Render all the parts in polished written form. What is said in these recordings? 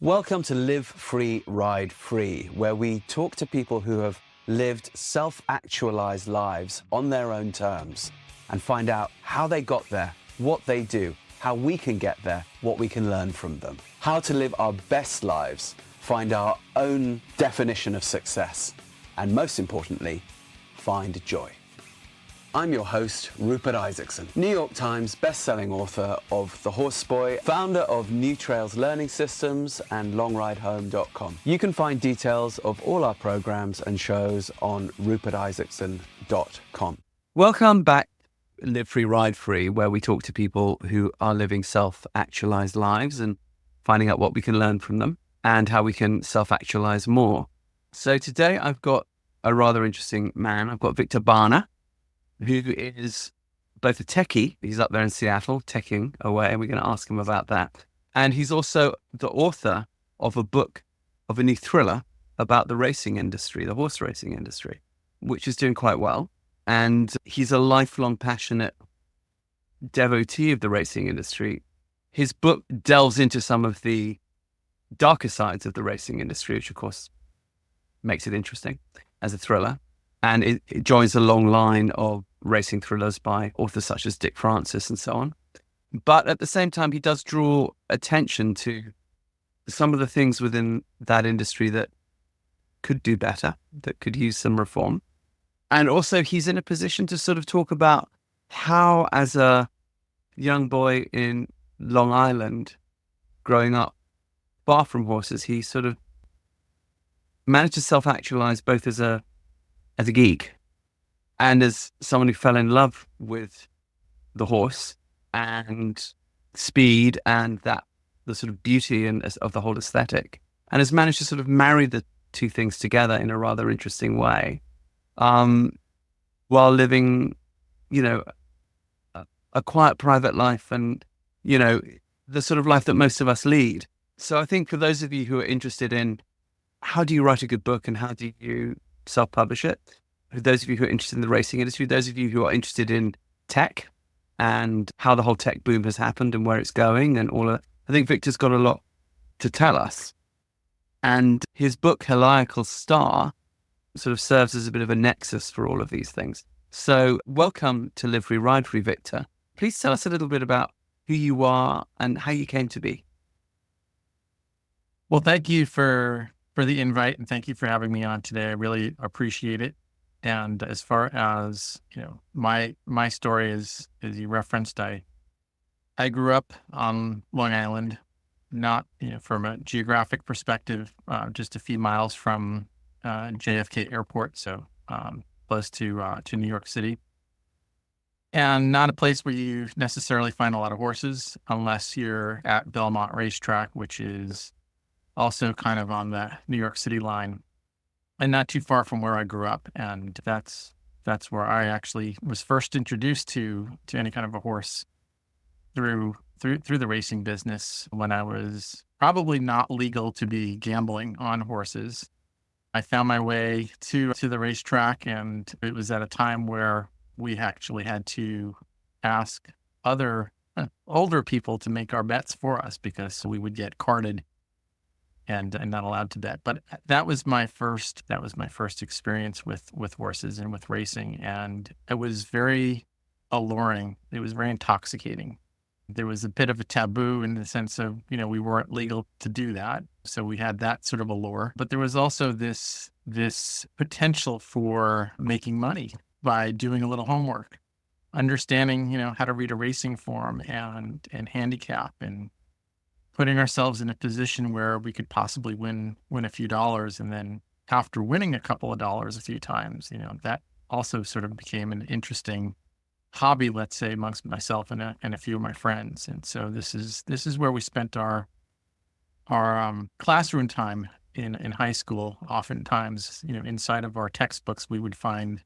Welcome to Live Free, Ride Free, where we talk to people who have lived self-actualized lives on their own terms and find out how they got there, what they do, how we can get there, what we can learn from them, how to live our best lives, find our own definition of success, and most importantly, find joy. I'm your host, Rupert Isaacson, New York Times best-selling author of The Horse Boy, founder of New Trails Learning Systems and LongRideHome.com. You can find details of all our programs and shows on rupertisaacson.com. Welcome back to Live Free, Ride Free, where we talk to people who are living self-actualized lives and finding out what we can learn from them and how we can self-actualize more. So today I've got a rather interesting man. I've got Victor Bahna, who is both a techie, he's up there in Seattle, teching away, and we're going to ask him about that. And he's also the author of a book, of a new thriller about the racing industry, the horse racing industry, which is doing quite well. And he's a lifelong passionate devotee of the racing industry. His book delves into some of the darker sides of the racing industry, which of course makes it interesting as a thriller. And it joins a long line of racing thrillers by authors such as Dick Francis and so on. But at the same time, he does draw attention to some of the things within that industry that could do better, that could use some reform. And also he's in a position to sort of talk about how, as a young boy in Long Island, growing up far from horses, he sort of managed to self-actualize both as a geek and as someone who fell in love with the horse and speed and the sort of beauty and of the whole aesthetic, and has managed to sort of marry the two things together in a rather interesting way, while living, a quiet private life and, the sort of life that most of us lead. So I think for those of you who are interested in how do you write a good book and how do you self-publish it, for those of you who are interested in the racing industry, those of you who are interested in tech and how the whole tech boom has happened and where it's going and all of, I think Victor's got a lot to tell us. And his book, Heliacal Star, sort of serves as a bit of a nexus for all of these things. So welcome to Live Free, Ride Free, Victor. Please tell us a little bit about who you are and how you came to be. Well, thank you for the invite, and thank you for having me on today. I really appreciate it. And as far as, my story is, as you referenced, I grew up on Long Island, not, from a geographic perspective, just a few miles from JFK Airport, so close to New York City. And not a place where you necessarily find a lot of horses unless you're at Belmont Racetrack, which is also kind of on the New York City line and not too far from where I grew up. And that's where I actually was first introduced to any kind of a horse through the racing business when I was probably not legal to be gambling on horses. I found my way to the racetrack, and it was at a time where we actually had to ask other older people to make our bets for us because we would get carded and not allowed to bet. But that was my first experience with horses and with racing. And it was very alluring. It was very intoxicating. There was a bit of a taboo in the sense of, we weren't legal to do that. So we had that sort of allure. But there was also this potential for making money by doing a little homework, understanding, how to read a racing form and handicap, and putting ourselves in a position where we could possibly win a few dollars. And then after winning a couple of dollars a few times, that also sort of became an interesting hobby, let's say, amongst myself and a few of my friends. And so this is where we spent our classroom time in high school. Oftentimes, inside of our textbooks, we would find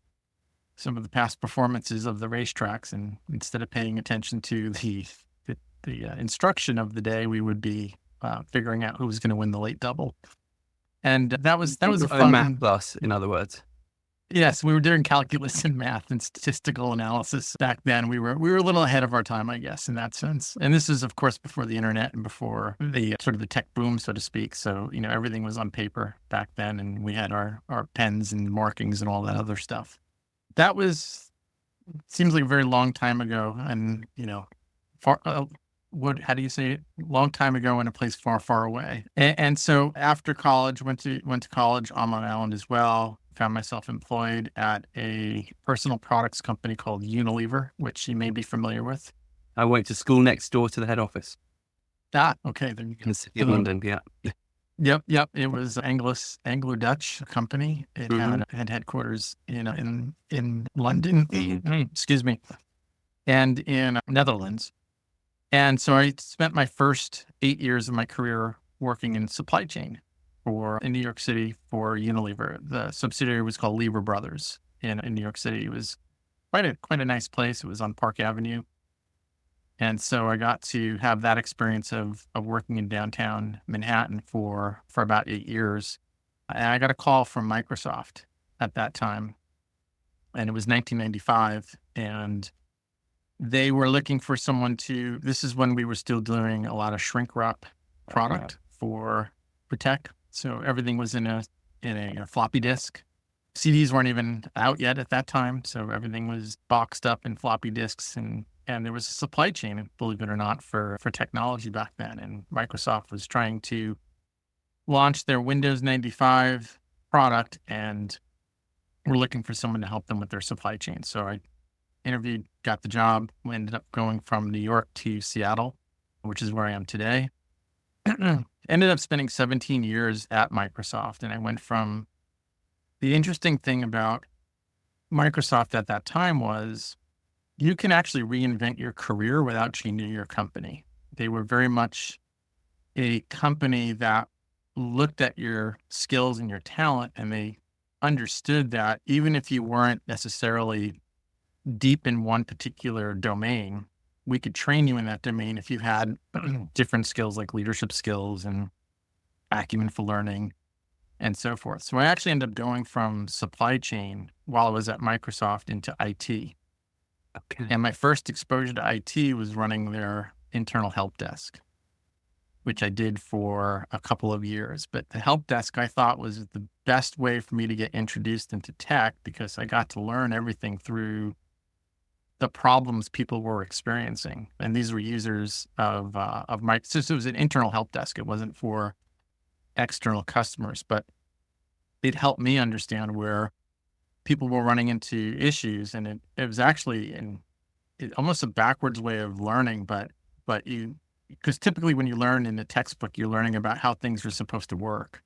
some of the past performances of the racetracks, and instead of paying attention to the instruction of the day, we would be figuring out who was going to win the late double. And that was a fun math class, in other words. Yes, we were doing calculus and math and statistical analysis back then. We were a little ahead of our time, I guess, in that sense. And this is, of course, before the internet and before the sort of the tech boom, so to speak. So, everything was on paper back then, and we had our pens and markings and all that other stuff. That was seems like a very long time ago, and far. How do you say it? Long time ago in a place far, far away. And so after college, went to college on Long Island as well. Found myself employed at a personal products company called Unilever, which you may be familiar with. I went to school next door to the head office Okay. Then you in the city of London. Yeah. Yep. It was Anglo-Dutch company. It had headquarters in London, excuse me, and in Netherlands. And so I spent my first 8 years of my career working in supply chain in New York City for Unilever. The subsidiary was called Lever Brothers in New York City. It was quite a nice place. It was on Park Avenue. And so I got to have that experience of working in downtown Manhattan for about 8 years. And I got a call from Microsoft at that time. And it was 1995. And they were looking for someone this is when we were still doing a lot of shrink wrap product for tech. So everything was in a floppy disk. CDs weren't even out yet at that time. So everything was boxed up in floppy disks, and there was a supply chain, believe it or not, for technology back then. And Microsoft was trying to launch their Windows 95 product, and were looking for someone to help them with their supply chain. So I interviewed, got the job, ended up going from New York to Seattle, which is where I am today. Ended up spending 17 years at Microsoft. And I went from, the interesting thing about Microsoft at that time was you can actually reinvent your career without changing your company. They were very much a company that looked at your skills and your talent, and they understood that even if you weren't necessarily deep in one particular domain, we could train you in that domain if you had different skills like leadership skills and acumen for learning and so forth. So I actually ended up going from supply chain while I was at Microsoft into IT. Okay. And my first exposure to IT was running their internal help desk, which I did for a couple of years. But the help desk I thought was the best way for me to get introduced into tech, because I got to learn everything through the problems people were experiencing. And these were users of Microsoft. So it was an internal help desk. It wasn't for external customers, but it helped me understand where people were running into issues. And it was actually almost a backwards way of learning, but because typically when you learn in a textbook, you're learning about how things are supposed to work.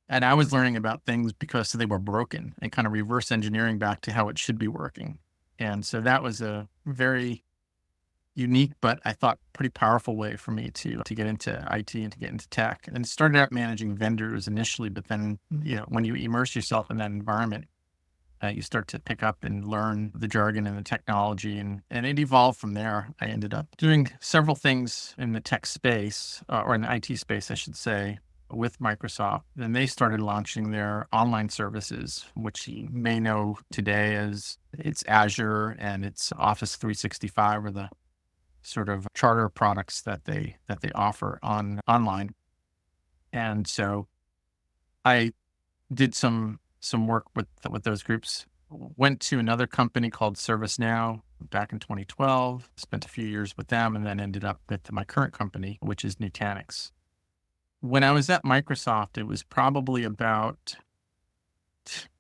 And I was learning about things because they were broken, and kind of reverse engineering back to how it should be working. And so that was a very unique, but I thought pretty powerful way for me to get into IT and to get into tech. And started out managing vendors initially, but then, when you immerse yourself in that environment, you start to pick up and learn the jargon and the technology, and it evolved from there. I ended up doing several things in the tech space, or in the IT space, I should say, with Microsoft. Then they started launching their online services, which you may know today as it's Azure and it's Office 365, or the sort of charter products that they offer online. And so I did some work with those groups. Went to another company called ServiceNow back in 2012, spent a few years with them, and then ended up with my current company, which is Nutanix. When I was at Microsoft, it was probably about,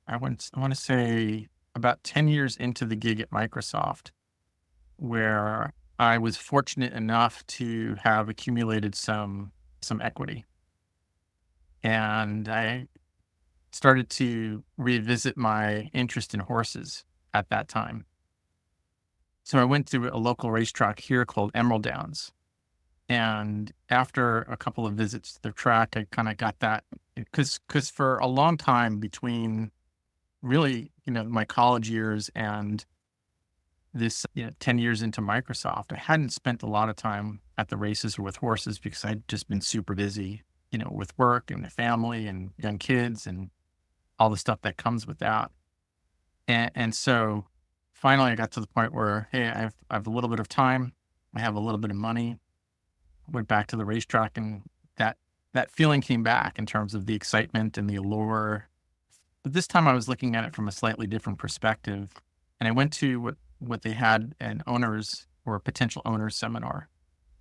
I want to say about 10 years into the gig at Microsoft, where I was fortunate enough to have accumulated some equity. And I started to revisit my interest in horses at that time. So I went to a local racetrack here called Emerald Downs. And after a couple of visits to the track, I kind of got that, because for a long time between really, my college years and this 10 years into Microsoft, I hadn't spent a lot of time at the races or with horses, because I'd just been super busy, with work and the family and young kids and all the stuff that comes with that. And so finally I got to the point where, hey, I've a little bit of time. I have a little bit of money. Went back to the racetrack, and that feeling came back in terms of the excitement and the allure. But this time I was looking at it from a slightly different perspective. And I went to what they had an owners or a potential owners seminar.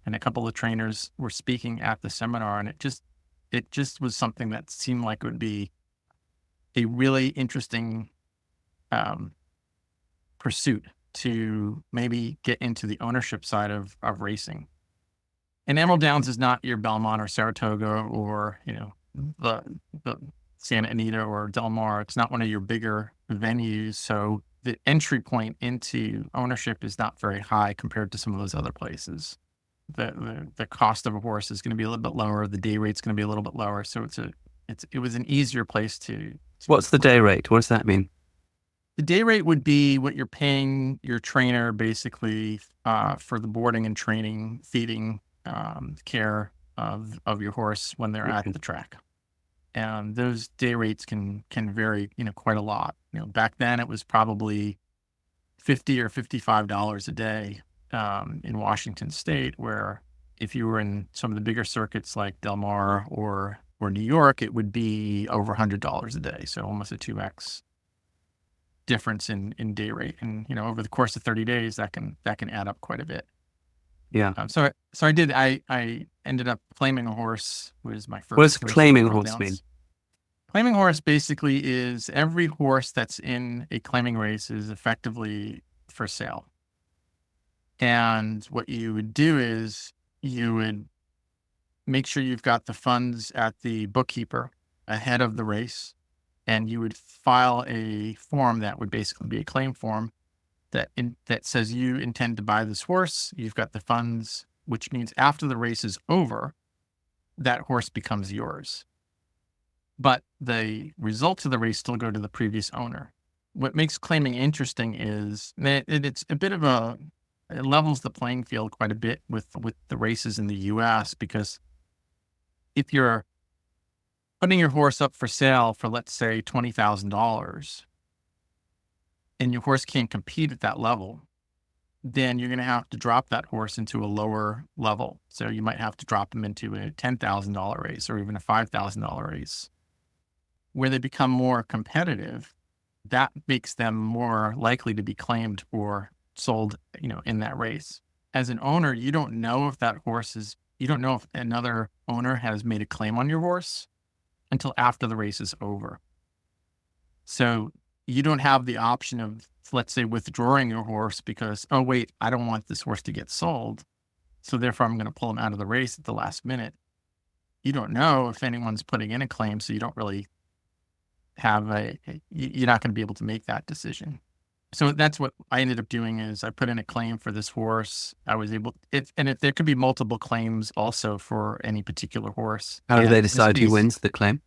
And a couple of trainers were speaking at the seminar, and it just was something that seemed like it would be a really interesting um, pursuit to maybe get into the ownership side of racing. And Emerald Downs is not your Belmont or Saratoga or, the Santa Anita or Del Mar. It's not one of your bigger venues. So the entry point into ownership is not very high compared to some of those other places. The cost of a horse is going to be a little bit lower. The day rate's going to be a little bit lower. So it was an easier place to. What's the day rate? What does that mean? The day rate would be what you're paying your trainer basically for the boarding and training, feeding, care of your horse when they're at the track. And those day rates can vary, quite a lot. Back then it was probably $50 or $55 a day in Washington State, where if you were in some of the bigger circuits like Del Mar or New York, it would be over $100 a day. So almost a 2x difference in day rate. And, over the course of 30 days, that can add up quite a bit. Yeah. So I ended up claiming a horse. Was my first. What does claiming a horse mean? Claiming horse basically is every horse that's in a claiming race is effectively for sale. And what you would do is you would make sure you've got the funds at the bookkeeper ahead of the race, and you would file a form that would basically be a claim form that says you intend to buy this horse. You've got the funds, which means after the race is over, that horse becomes yours. But the results of the race still go to the previous owner. What makes claiming interesting is that it's a bit of it levels the playing field quite a bit with the races in the U.S. because if you're putting your horse up for sale for, let's say, $20,000, and your horse can't compete at that level, then you're going to have to drop that horse into a lower level. So you might have to drop them into a $10,000 race or even a $5,000 race. Where they become more competitive, that makes them more likely to be claimed or sold, in that race. As an owner, you don't know if you don't know if another owner has made a claim on your horse until after the race is over. So you don't have the option of, let's say, withdrawing your horse because, oh, wait, I don't want this horse to get sold, so therefore I'm going to pull him out of the race at the last minute. You don't know if anyone's putting in a claim, so you don't really have you're not going to be able to make that decision. So that's what I ended up doing is I put in a claim for this horse. I was able, if there could be multiple claims also for any particular horse. How do they decide who wins the claim?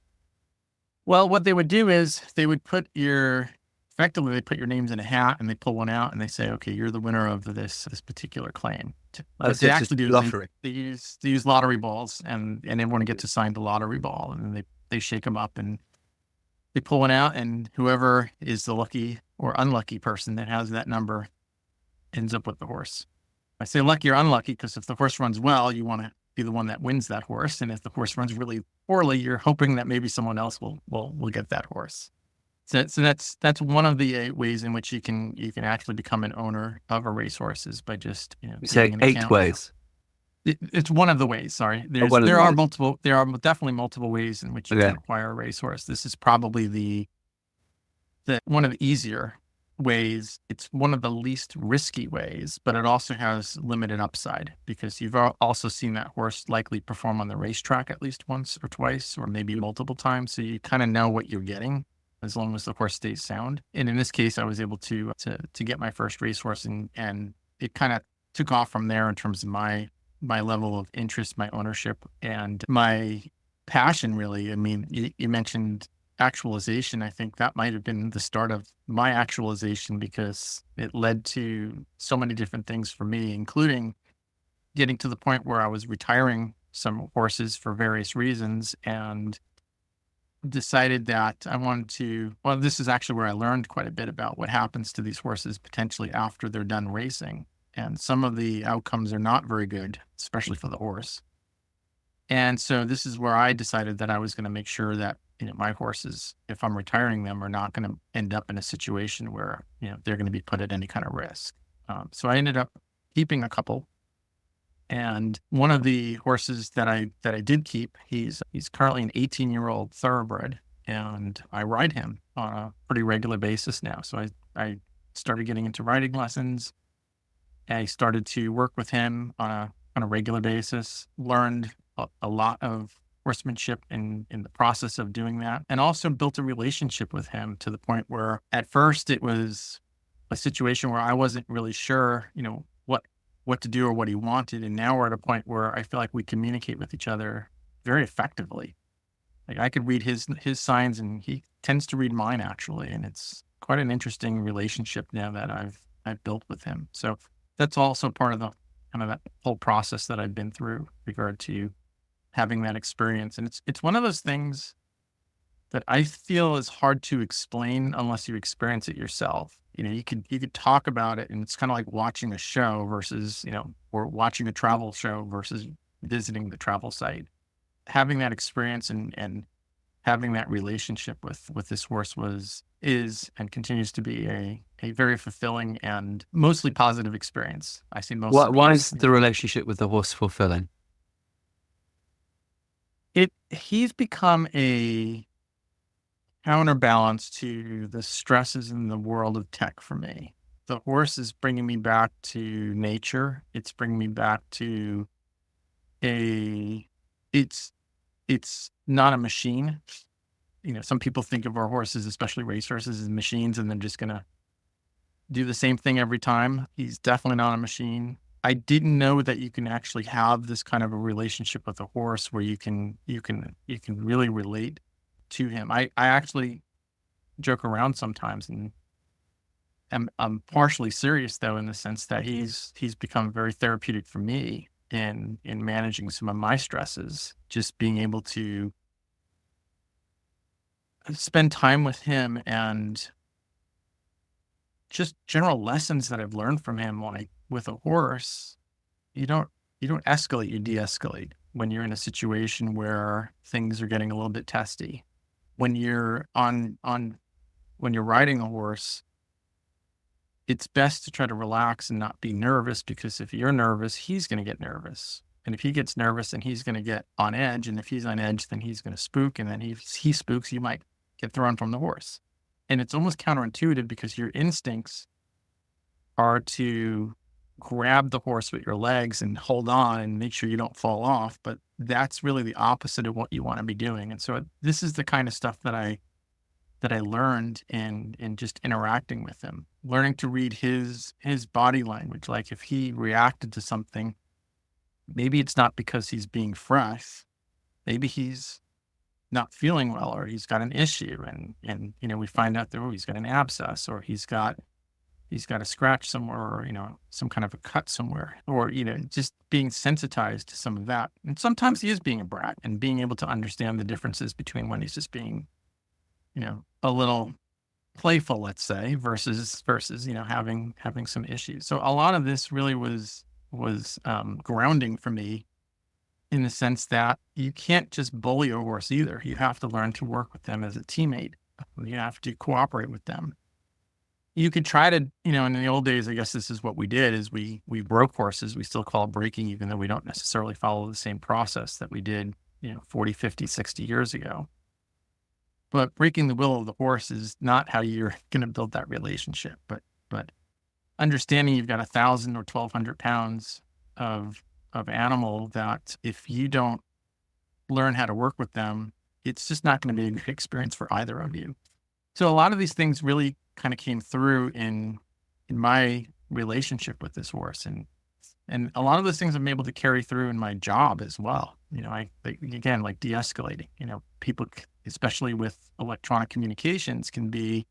Well, what they would do is they would effectively they put your names in a hat and they pull one out and they say, okay, you're the winner of this particular claim. What they actually do is they use lottery balls and everyone gets assigned the lottery ball, and then they shake them up and they pull one out, and whoever is the lucky or unlucky person that has that number ends up with the horse. I say lucky or unlucky because if the horse runs well, you want to be the one that wins that horse. And if the horse runs really poorly, you're hoping that maybe someone else will get that horse. So that's one of the ways in which you can actually become an owner of a racehorse is by just you say 8 ways. It's one of the ways. Sorry, there are definitely multiple ways in which you can acquire a racehorse. This is probably the one of the easier ways. It's one of the least risky ways, but it also has limited upside because you've also seen that horse likely perform on the racetrack at least once or twice, or maybe multiple times. So you kind of know what you're getting as long as the horse stays sound. And in this case, I was able to get my first racehorse, and it kind of took off from there in terms of my level of interest, my ownership, and my passion, really. I mean, you mentioned actualization. I think that might have been the start of my actualization because it led to so many different things for me, including getting to the point where I was retiring some horses for various reasons. And decided that I wanted to, well, this is actually where I learned quite a bit about what happens to these horses potentially after they're done racing. And some of the outcomes are not very good, especially for the horse. And so this is where I decided that I was going to make sure that, my horses, if I'm retiring them, are not going to end up in a situation where, they're going to be put at any kind of risk. So I ended up keeping a couple. And one of the horses that I did keep, he's currently an 18-year-old thoroughbred, and I ride him on a pretty regular basis now. So I started getting into riding lessons. I started to work with him on a regular basis, learned a lot of horsemanship in the process of doing that, and also built a relationship with him to the point where at first it was a situation where I wasn't really sure, what to do or what he wanted. And now we're at a point where I feel like we communicate with each other very effectively. Like I could read his signs and he tends to read mine actually. And it's quite an interesting relationship now that I've built with him. So that's also part of the kind of that whole process that I've been through with regard to having that experience. And it's one of those things that I feel is hard to explain unless you experience it yourself. You could talk about it, and it's kind of like watching a show versus, or watching a travel show versus visiting the travel site. Having that experience and having that relationship with this horse is and continues to be a very fulfilling and mostly positive experience. I see most. Why is the relationship with the horse fulfilling? He's become a counterbalance to the stresses in the world of tech for me. The horse is bringing me back to nature. It's bringing me back to it's not a machine. Some people think of our horses, especially racehorses, as machines, and they're just going to do the same thing every time. He's definitely not a machine. I didn't know that you can actually have this kind of a relationship with a horse where you can really relate to him. I actually joke around sometimes, and I'm partially serious though, in the sense that he's become very therapeutic for me in managing some of my stresses. Just being able to spend time with him and just general lessons that I've learned from him. Like with a horse, you don't escalate, you de-escalate when you're in a situation where things are getting a little bit testy. When you're when you're riding a horse, it's best to try to relax and not be nervous, because if you're nervous, he's going to get nervous. And if he gets nervous, then he's going to get on edge. And if he's on edge, then he's going to spook. And then he spooks, you might get thrown from the horse. And it's almost counterintuitive, because your instincts are to grab the horse with your legs and hold on and make sure you don't fall off. But that's really the opposite of what you want to be doing. And so this is the kind of stuff that I learned in just interacting with him, learning to read his body language. Like if he reacted to something, maybe it's not because he's being fresh. Maybe he's not feeling well, or he's got an issue. And we find out that he's got an abscess, or he's got a scratch somewhere, or, some kind of a cut somewhere, or, just being sensitized to some of that. And sometimes he is being a brat, and being able to understand the differences between when he's just being, a little playful, let's say, versus, having some issues. So a lot of this really was grounding for me, in the sense that you can't just bully a horse either. You have to learn to work with them as a teammate. You have to cooperate with them. You could try to, in the old days, I guess this is what we did, is we broke horses. We still call it breaking, even though we don't necessarily follow the same process that we did, 40, 50, 60 years ago. But breaking the will of the horse is not how you're going to build that relationship. But understanding you've got 1,000 or 1,200 pounds of animal, that if you don't learn how to work with them, it's just not going to be a good experience for either of you. So a lot of these things really kind of came through in my relationship with this horse, and a lot of those things I'm able to carry through in my job as well. Like de-escalating. People, especially with electronic communications, can be,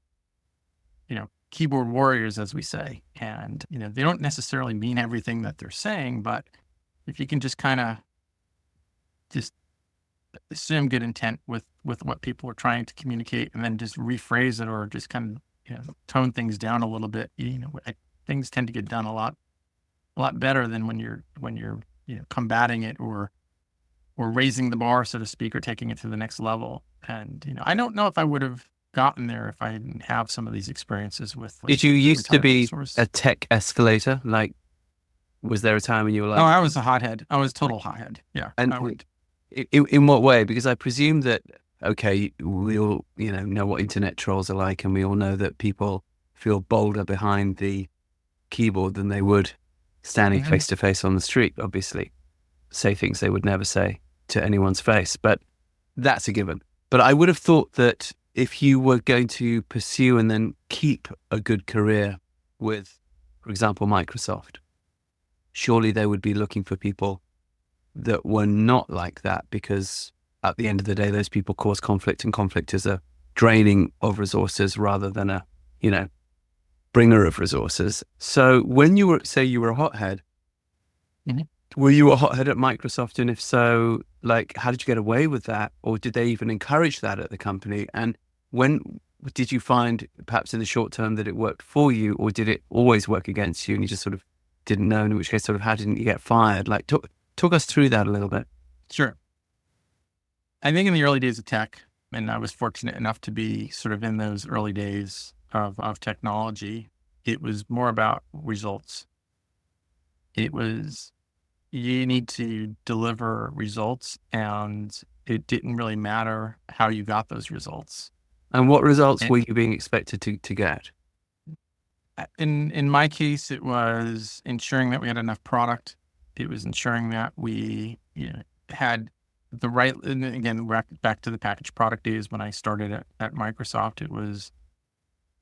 keyboard warriors, as we say, and they don't necessarily mean everything that they're saying, but if you can just kind of just assume good intent with what people are trying to communicate, and then just rephrase it or just kind of tone things down a little bit. Things tend to get done a lot better than when you're combating it or raising the bar, so to speak, or taking it to the next level. And I don't know if I would have gotten there if I didn't have some of these experiences with. Did you used to retired be racehorse. a tech escalator? Like, was there a time when you were Oh, like, I was a hothead. I was total hothead. Yeah. and I would. in what way? Because I presume that, okay, we all, know what internet trolls are like, and we all know that people feel bolder behind the keyboard than they would standing Mhm. face to face on the street, obviously. Say things they would never say to anyone's face, but that's a given. But I would have thought that if you were going to pursue and then keep a good career with, for example, Microsoft, surely they would be looking for people that were not like that, because at the end of the day, those people cause conflict, and conflict is a draining of resources rather than a, bringer of resources. So when you were a hothead, Mhm. were you a hothead at Microsoft? And if so, like, how did you get away with that? Or did they even encourage that at the company? And when did you find, perhaps in the short term, that it worked for you, or did it always work against you and you just sort of didn't know? In which case, sort of, how didn't you get fired? Like, talk us through that a little bit. Sure. I think in the early days of tech, and I was fortunate enough to be sort of in those early days of technology, it was more about results. It was, you need to deliver results, and it didn't really matter how you got those results. And what results And were you being expected to get? in my case, it was ensuring that we had enough product. It was ensuring that we had the right, and again, back to the package product days when I started at Microsoft, it was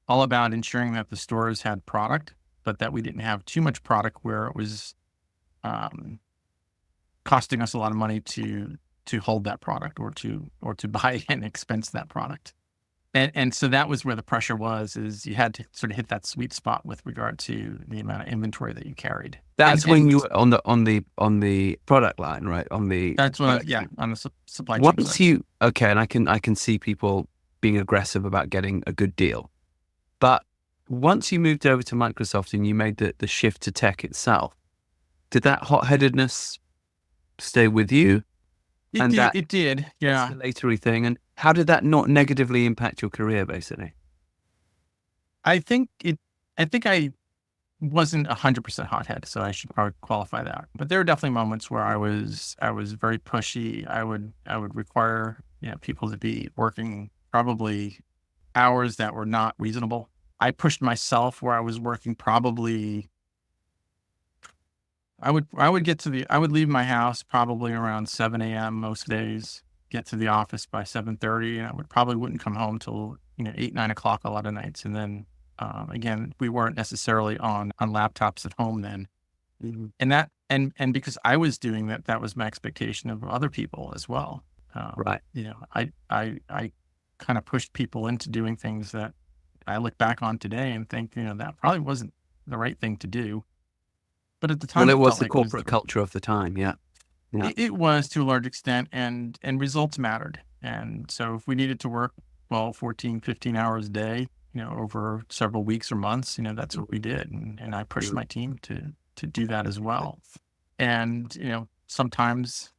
all about ensuring that the stores had product, but that we didn't have too much product where it was um, costing us a lot of money to hold that product or to buy and expense that product. And so that was where the pressure was, is you had to sort of hit that sweet spot with regard to the amount of inventory that you carried. That's And when you were on the product line, right? On the that's when, product. on the supply chain Once side. okay, and I can see people being aggressive about getting a good deal, but once you moved over to Microsoft and you made the shift to tech itself, did that hot-headedness stay with you? And that It did, yeah. escalatory thing, and how did that not negatively impact your career, basically? I think I wasn't 100% hothead, so I should probably qualify that. But there were definitely moments where I was very pushy. I would require people to be working probably hours that were not reasonable. I pushed myself where I was working probably. I would leave my house probably around 7 a.m. most days, get to the office by 7:30, and I wouldn't come home till 8, 9 o'clock a lot of nights. And then again, we weren't necessarily on laptops at home then. Mhm. And that and because I was doing that, that was my expectation of other people as well. Right. I kind of pushed people into doing things that I look back on today and think, that probably wasn't the right thing to do. But at the Well, time, it it was felt the like it was corporate culture of the time. Yeah. Yeah. it was to a large extent, and results mattered. And so if we needed to work 12, 14, 15 hours a day, over several weeks or months, that's what we did. And I pushed Mhm. my team to do that as well. And, sometimes,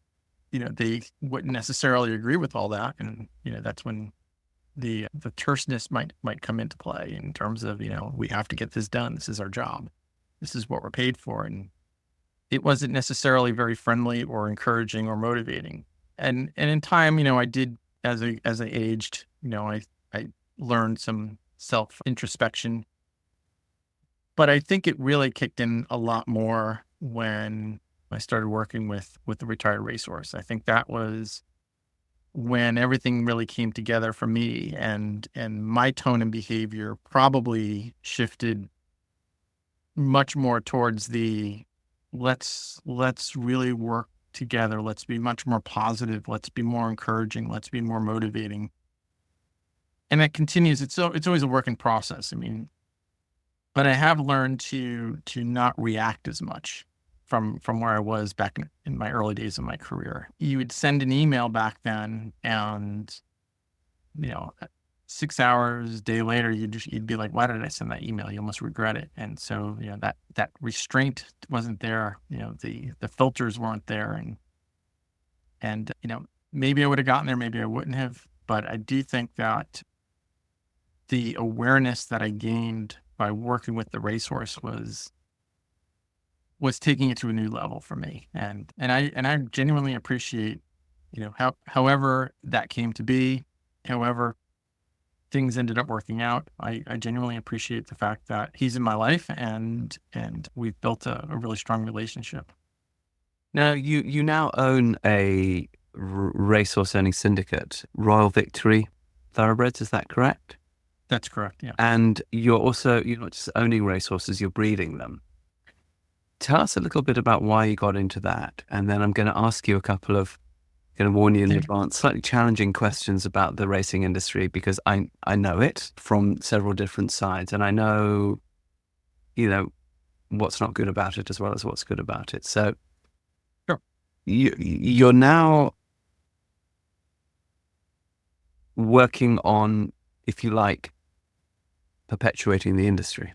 they wouldn't necessarily agree with all that. And, that's when the terseness might come into play in terms of, we have to get this done. This is our job. This is what we're paid for. And it wasn't necessarily very friendly or encouraging or motivating. And in time, I did, as I aged, I learned some self introspection. But I think it really kicked in a lot more when I started working with the retired racehorse. I think that was when everything really came together for me, and my tone and behavior probably shifted much more towards the let's really work together. Let's be much more positive. Let's be more encouraging. Let's be more motivating. And that continues. It's always a work in process. I mean, but I have learned to not react as much. from where I was back in my early days of my career. You would send an email back then, and 6 hours, a day later, you'd be like, why did I send that email? You almost regret it. And so, that restraint wasn't there. The filters weren't there. And maybe I would have gotten there, maybe I wouldn't have. But I do think that the awareness that I gained by working with the racehorse was taking it to a new level for me. And I genuinely appreciate, however that came to be, however things ended up working out. I genuinely appreciate the fact that he's in my life, and we've built a really strong relationship. Now, you now own a racehorse owning syndicate, Royal Victory Thoroughbreds, is that correct? That's correct, yeah. And you're not just owning racehorses, you're breeding them. Tell us a little bit about why you got into that. And then I'm going to ask you a couple of, going to warn you in advance, slightly challenging questions about the racing industry, because I know it from several different sides, and I know, what's not good about it as well as what's good about it. So sure. You're now working on, if you like, perpetuating the industry.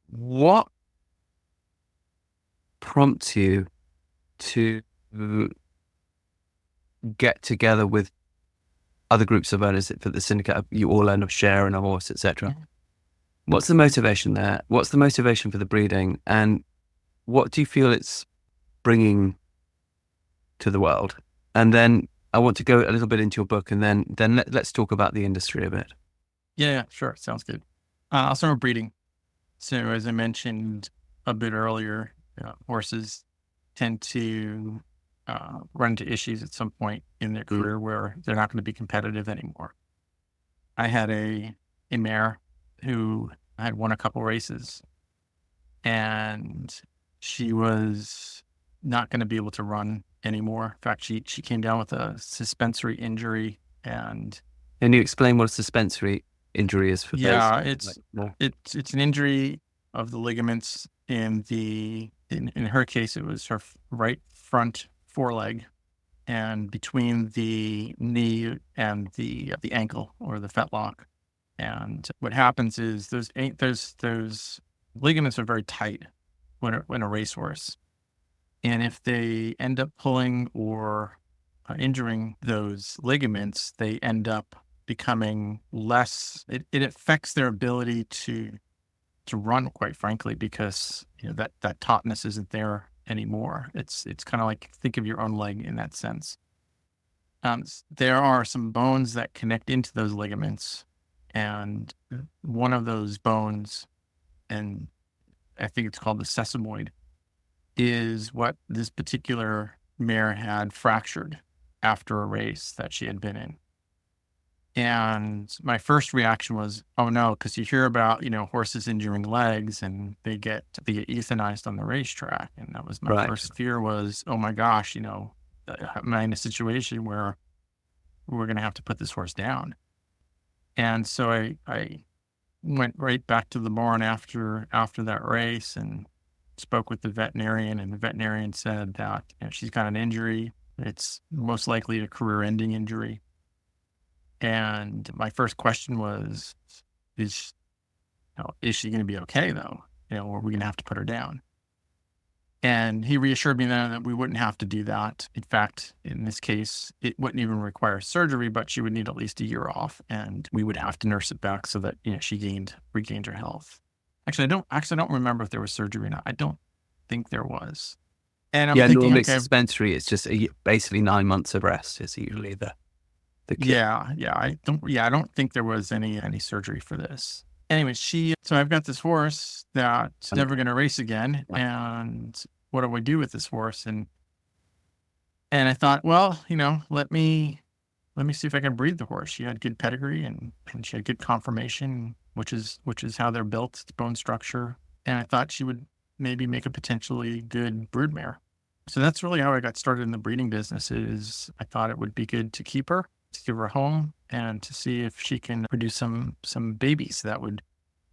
What prompts you to get together with other groups of owners for the syndicate? You all own a share in a horse, etc. Mm-hmm. What's the motivation there? What's the motivation for the breeding? And what do you feel it's bringing to the world? And then I want to go a little bit into your book, and then let's talk about the industry a bit. Yeah, sure. Sounds good. I'll start with breeding. So as I mentioned a bit earlier, horses tend to run into issues at some point in their career where they're not going to be competitive anymore. I had a mare who had won a couple races, and she was not going to be able to run anymore. In fact, she came down with a suspensory injury. And can you explain what a suspensory injury is for those? Yeah, it's an injury of the ligaments in her case, it was her right front foreleg, and between the knee and the ankle, or the fetlock. And what happens is those ligaments are very tight when a racehorse, and if they end up pulling or injuring those ligaments, they end up becoming less. It affects their ability to run, quite frankly, because that tautness isn't there anymore. It's kind of like, think of your own leg in that sense. There are some bones that connect into those ligaments, and one of those bones, and I think it's called the sesamoid, is what this particular mare had fractured after a race that she had been in. And my first reaction was, oh no, because you hear about, horses injuring legs and they get euthanized on the racetrack. And that was my first fear was, oh my gosh, am I in a situation where we're going to have to put this horse down? And so I went right back to the barn after that race and spoke with the veterinarian, and the veterinarian said that she's got an injury. It's most likely a career-ending injury. And my first question was, is she going to be okay though? Or are we going to have to put her down? And he reassured me then that we wouldn't have to do that. In fact, in this case, it wouldn't even require surgery, but she would need at least a year off, and we would have to nurse it back so that she regained her health. Actually, I don't remember if there was surgery or not. I don't think there was. And I'm thinking, normally suspensory, it's just basically 9 months of rest is usually the key. Yeah. I don't think there was any surgery for this. Anyway, so I've got this horse that's never going to race again, and what do I do with this horse? And I thought, well, let me see if I can breed the horse. She had good pedigree and she had good conformation, which is how they're built, it's bone structure. And I thought she would maybe make a potentially good broodmare. So that's really how I got started in the breeding business. Is I thought it would be good to keep her, to give her a home, and to see if she can produce some babies that would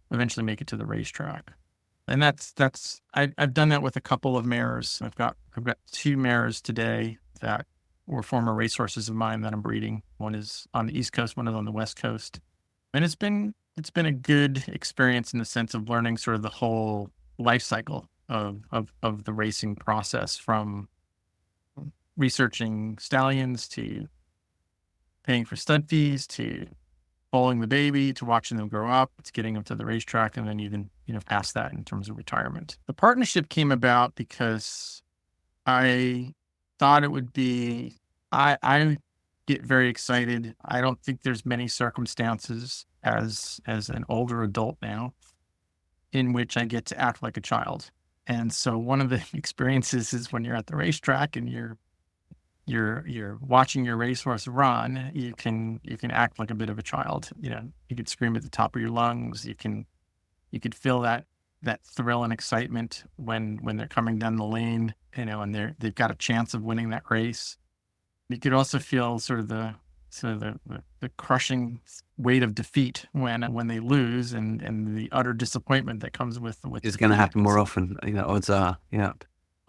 eventually make it to the racetrack. And I've done that with a couple of mares. I've got two mares today that were former racehorses of mine that I'm breeding. One is on the East Coast, one is on the West Coast. And it's been a good experience in the sense of learning sort of the whole life cycle of the racing process, from researching stallions to paying for stud fees to foaling the baby to watching them grow up, to getting them to the racetrack, and then even, past that in terms of retirement. The partnership came about because I thought it would be, I get very excited. I don't think there's many circumstances as an older adult now in which I get to act like a child. And so one of the experiences is when you're at the racetrack and you're watching your racehorse run, you can act like a bit of a child. You could scream at the top of your lungs. You could feel that thrill and excitement when they're coming down the lane, and they've got a chance of winning that race. You could also feel sort of the crushing weight of defeat when they lose, and the utter disappointment that comes with It's going to happen more often. Odds are, yeah.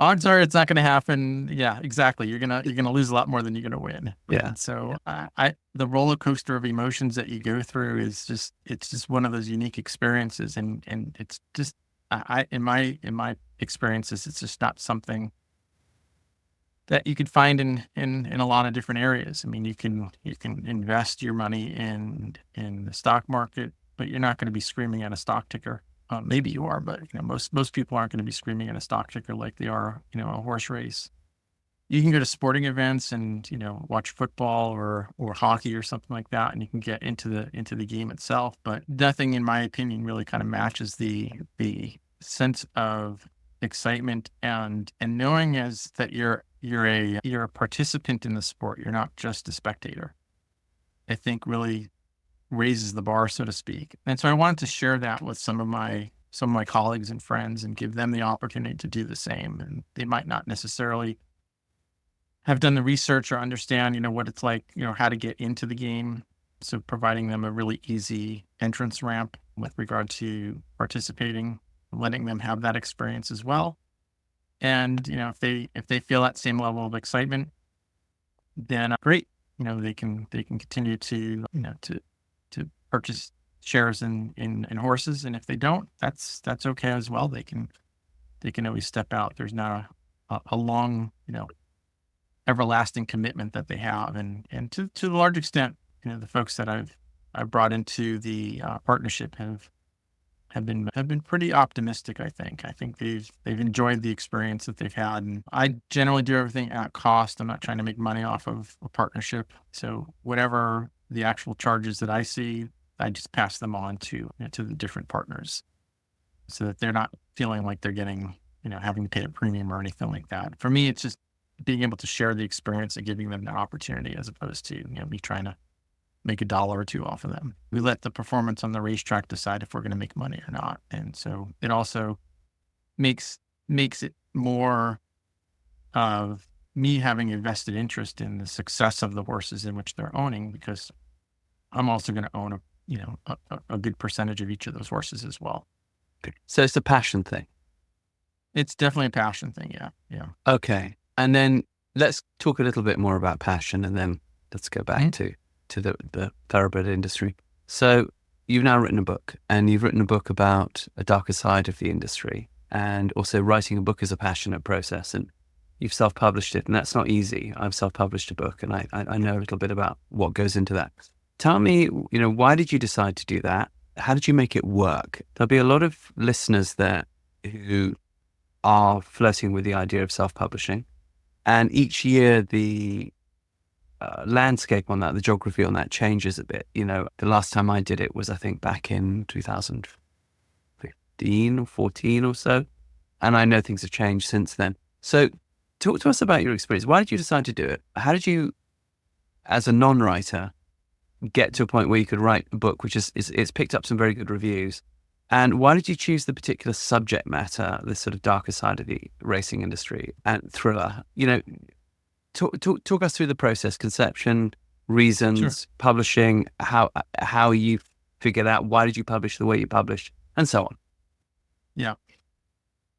Odds are it's not going to happen. Yeah, exactly. You're gonna lose a lot more than you're gonna win. Yeah. And so the roller coaster of emotions that you go through is just one of those unique experiences, and it's just in my experiences, it's just not something that you could find in a lot of different areas. I mean, you can invest your money in the stock market, but you're not going to be screaming at a stock ticker. Maybe you are, but most people aren't going to be screaming at a stock ticker like they are, a horse race. You can go to sporting events and watch football or hockey or something like that, and you can get into the game itself. But nothing, in my opinion, really kind of matches the sense of excitement and knowing as that you're a participant in the sport. You're not just a spectator. I think really raises the bar, so to speak. And so I wanted to share that with some of my colleagues and friends and give them the opportunity to do the same. And they might not necessarily have done the research or understand, what it's like, how to get into the game. So providing them a really easy entrance ramp with regard to participating, letting them have that experience as well. And, if they feel that same level of excitement, then great. They can continue to purchase shares in horses. And if they don't, that's okay as well. They can always step out. There's not a long, everlasting commitment that they have. And to the large extent, the folks that I've brought into the partnership have been pretty optimistic. I think they've enjoyed the experience that they've had. And I generally do everything at cost. I'm not trying to make money off of a partnership. So whatever the actual charges that I see, I just pass them on to the different partners, so that they're not feeling like they're getting, having to pay a premium or anything like that. For me, it's just being able to share the experience and giving them the opportunity, as opposed to, me trying to make $1 or $2 off of them. We let the performance on the racetrack decide if we're going to make money or not. And so it also makes it more of me having a vested interest in the success of the horses in which they're owning, because I'm also going to own a good percentage of each of those horses as well. So it's a passion thing. It's definitely a passion thing. Yeah. Yeah. Okay. And then let's talk a little bit more about passion, and then let's go back to the thoroughbred industry. So you've now written a book, and you've written a book about a darker side of the industry, and also writing a book is a passionate process, and you've self-published it, and that's not easy. I've self-published a book, and I know a little bit about what goes into that. Tell me, why did you decide to do that? How did you make it work? There'll be a lot of listeners there who are flirting with the idea of self-publishing, and each year the landscape on that, the geography on that changes a bit. The last time I did it was, I think, back in 2015 or 14 or so. And I know things have changed since then. So talk to us about your experience. Why did you decide to do it? How did you, as a non-writer, get to a point where you could write a book, which it's picked up some very good reviews? And why did you choose the particular subject matter, this sort of darker side of the racing industry and thriller? Talk us through the process: conception, reasons, Sure. publishing, how you figured out why did you publish the way you published, and so on. Yeah.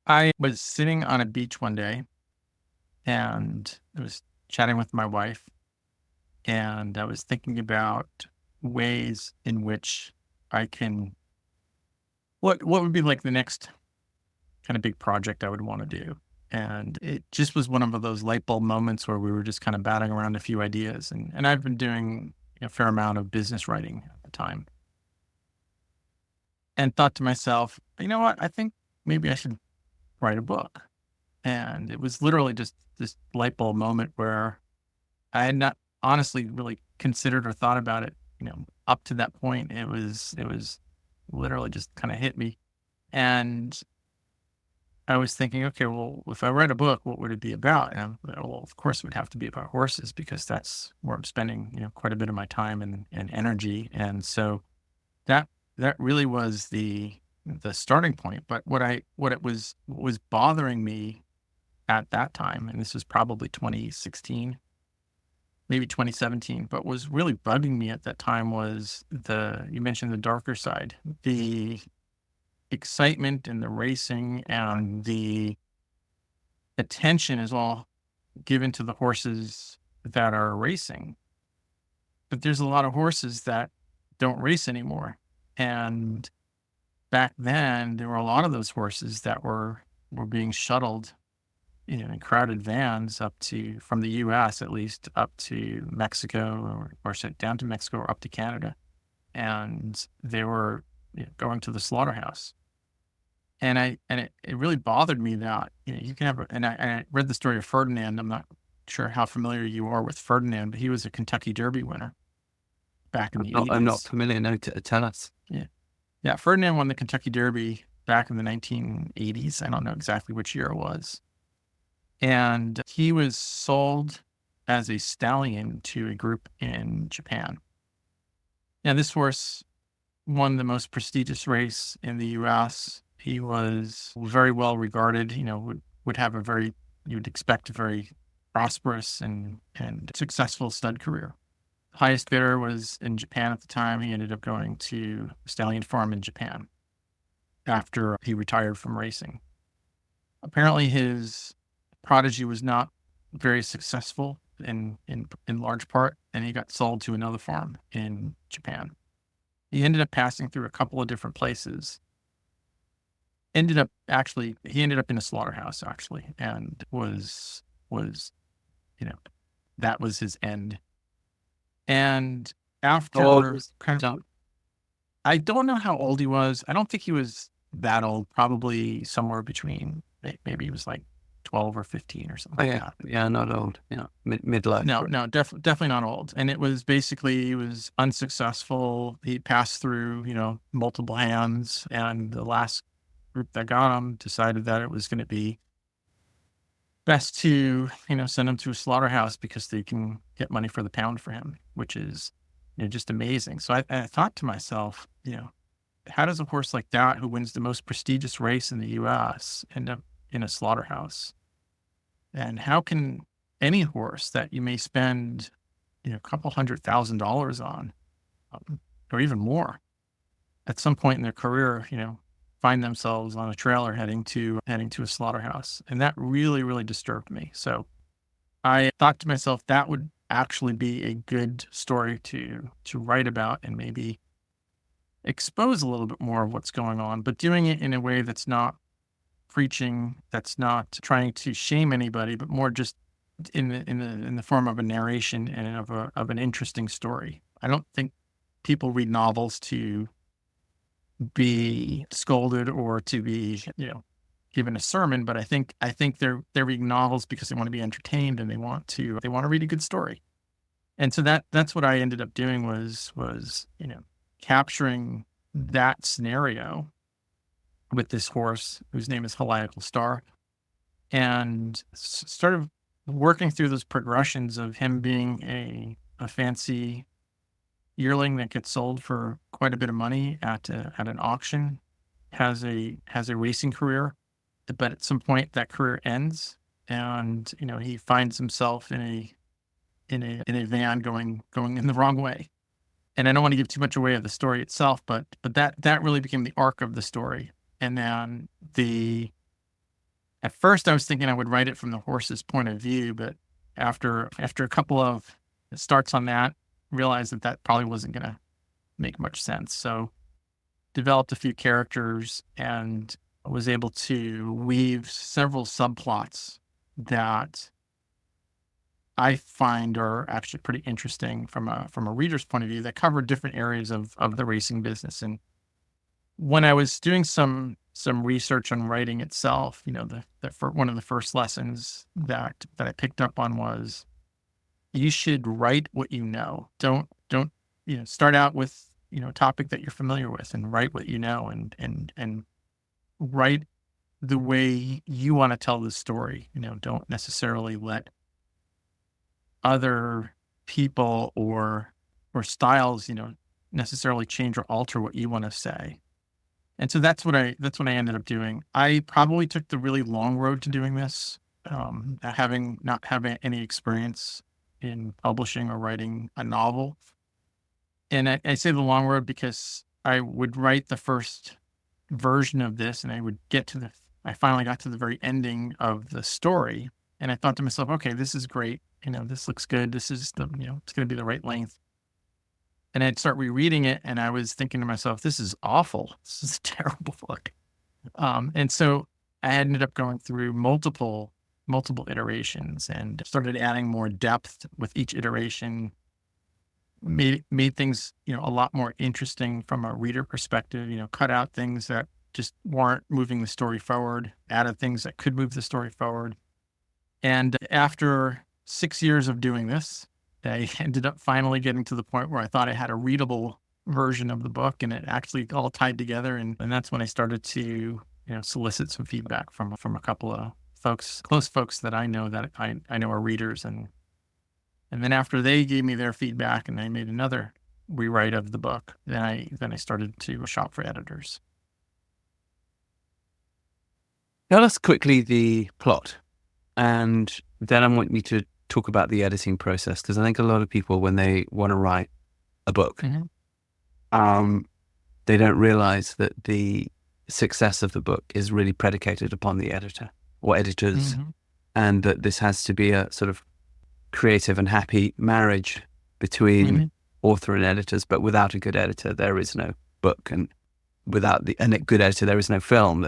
I was sitting on a beach one day and I was chatting with my wife, and I was thinking about ways in which I can, what would be like the next kind of big project I would want to do. And it just was one of those light bulb moments where we were just kind of batting around a few ideas. And I've been doing a fair amount of business writing at the time, and thought to myself, you know what? I think maybe I should write a book. And it was literally just this light bulb moment where I had not honestly really considered or thought about it, up to that point. It was literally just kind of hit me. And I was thinking, okay, well, if I write a book, what would it be about? And well, of course, it would have to be about horses because that's where I'm spending, quite a bit of my time and energy. And so that that really was the starting point. But what was bothering me at that time, and this was probably 2016, maybe 2017, but was really bugging me at that time was you mentioned the darker side, the excitement and the racing and the attention is all given to the horses that are racing. But there's a lot of horses that don't race anymore. And back then, there were a lot of those horses that were being shuttled, in crowded vans from the US at least, up to Mexico or sent down to Mexico or up to Canada. And they were going to the slaughterhouse. And it really bothered me that, you can have, and I read the story of Ferdinand. I'm not sure how familiar you are with Ferdinand, but he was a Kentucky Derby winner back in the 80s. I'm not familiar. No, tell us. Yeah. Yeah. Ferdinand won the Kentucky Derby back in the 1980s. I don't know exactly which year it was. And he was sold as a stallion to a group in Japan. Now, this horse won the most prestigious race in the US. He was very well regarded, would have you'd expect a very prosperous and successful stud career. Highest bidder was in Japan at the time. He ended up going to a stallion farm in Japan after he retired from racing. Apparently his prodigy was not very successful in large part, and he got sold to another farm in Japan. He ended up passing through a couple of different places. He ended up in a slaughterhouse actually, and was that was his end. And after I don't know how old he was. I don't think he was that old, probably somewhere between, maybe he was like 12 or 15 or something like that. Yeah, not old. Yeah, midlife. No, definitely not old. And it was basically, he was unsuccessful. He passed through, multiple hands, and the last group that got him decided that it was going to be best to, send him to a slaughterhouse because they can get money for the pound for him, which is, just amazing. So I thought to myself, how does a horse like that, who wins the most prestigious race in the US, end up in a slaughterhouse? And how can any horse that you may spend, a couple $100,000 on, or even more, at some point in their career, find themselves on a trailer heading to a slaughterhouse? And that really, really disturbed me. So I thought to myself, that would actually be a good story to write about, and maybe expose a little bit more of what's going on, but doing it in a way that's not preaching, that's not trying to shame anybody, but more just in the form of a narration and of an interesting story. I don't think people read novels to be scolded or to be, given a sermon, but I think they're reading novels because they want to be entertained, and they want to read a good story. And so that's what I ended up doing was capturing that scenario with this horse whose name is Heliacal Star, and started working through those progressions of him being a fancy yearling that gets sold for quite a bit of money at an auction, has a racing career, but at some point that career ends, and he finds himself in a van going in the wrong way. And I don't want to give too much away of the story itself, but that really became the arc of the story. And then the at first I was thinking I would write it from the horse's point of view, but after a couple of starts on that, realized that probably wasn't going to make much sense. So developed a few characters and was able to weave several subplots that I find are actually pretty interesting from a reader's point of view that cover different areas of the racing business. And when I was doing some research on writing itself, one of the first lessons that I picked up on was you should write what you know. Don't start out with a topic that you're familiar with and write what you know and write the way you want to tell the story. Don't necessarily let other people or styles, necessarily change or alter what you want to say. And so that's what I ended up doing. I probably took the really long road to doing this, not having any experience in publishing or writing a novel. And I say the long road because I would write the first version of this and I would I finally got to the very ending of the story. And I thought to myself, okay, this is great. This looks good. This is it's going to be the right length. And I'd start rereading it and I was thinking to myself, this is awful. This is a terrible book. And so I ended up going through multiple iterations and started adding more depth with each iteration, made things, a lot more interesting from a reader perspective, cut out things that just weren't moving the story forward, added things that could move the story forward. And after 6 years of doing this, I ended up finally getting to the point where I thought I had a readable version of the book and it actually all tied together. And that's when I started to, solicit some feedback from a couple of folks, close folks that I know that I know are readers. And then after they gave me their feedback and I made another rewrite of the book, then I started to shop for editors. Tell us quickly the plot, and then I want you to talk about the editing process, because I think a lot of people, when they want to write a book, they don't realize that the success of the book is really predicated upon the editor or editors, and that this has to be a sort of creative and happy marriage between author and editors. But without a good editor, there is no book, and without a good editor, there is no film.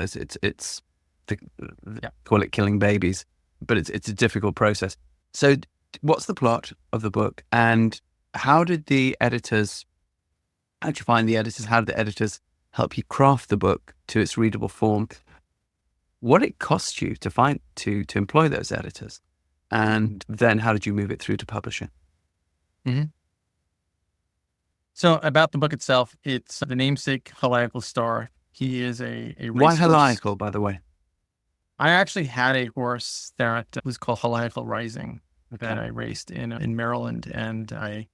Call it killing babies, but it's a difficult process. So what's the plot of the book, and how'd you find the editors? How did the editors help you craft the book to its readable form? What it cost you to employ those editors, and then how did you move it through to publishing? So about the book itself, it's the namesake Heliacal Star. He is a Why racehorse. Heliacal, by the way? I actually had a horse that was called Heliacal Rising that I raced in Maryland, and I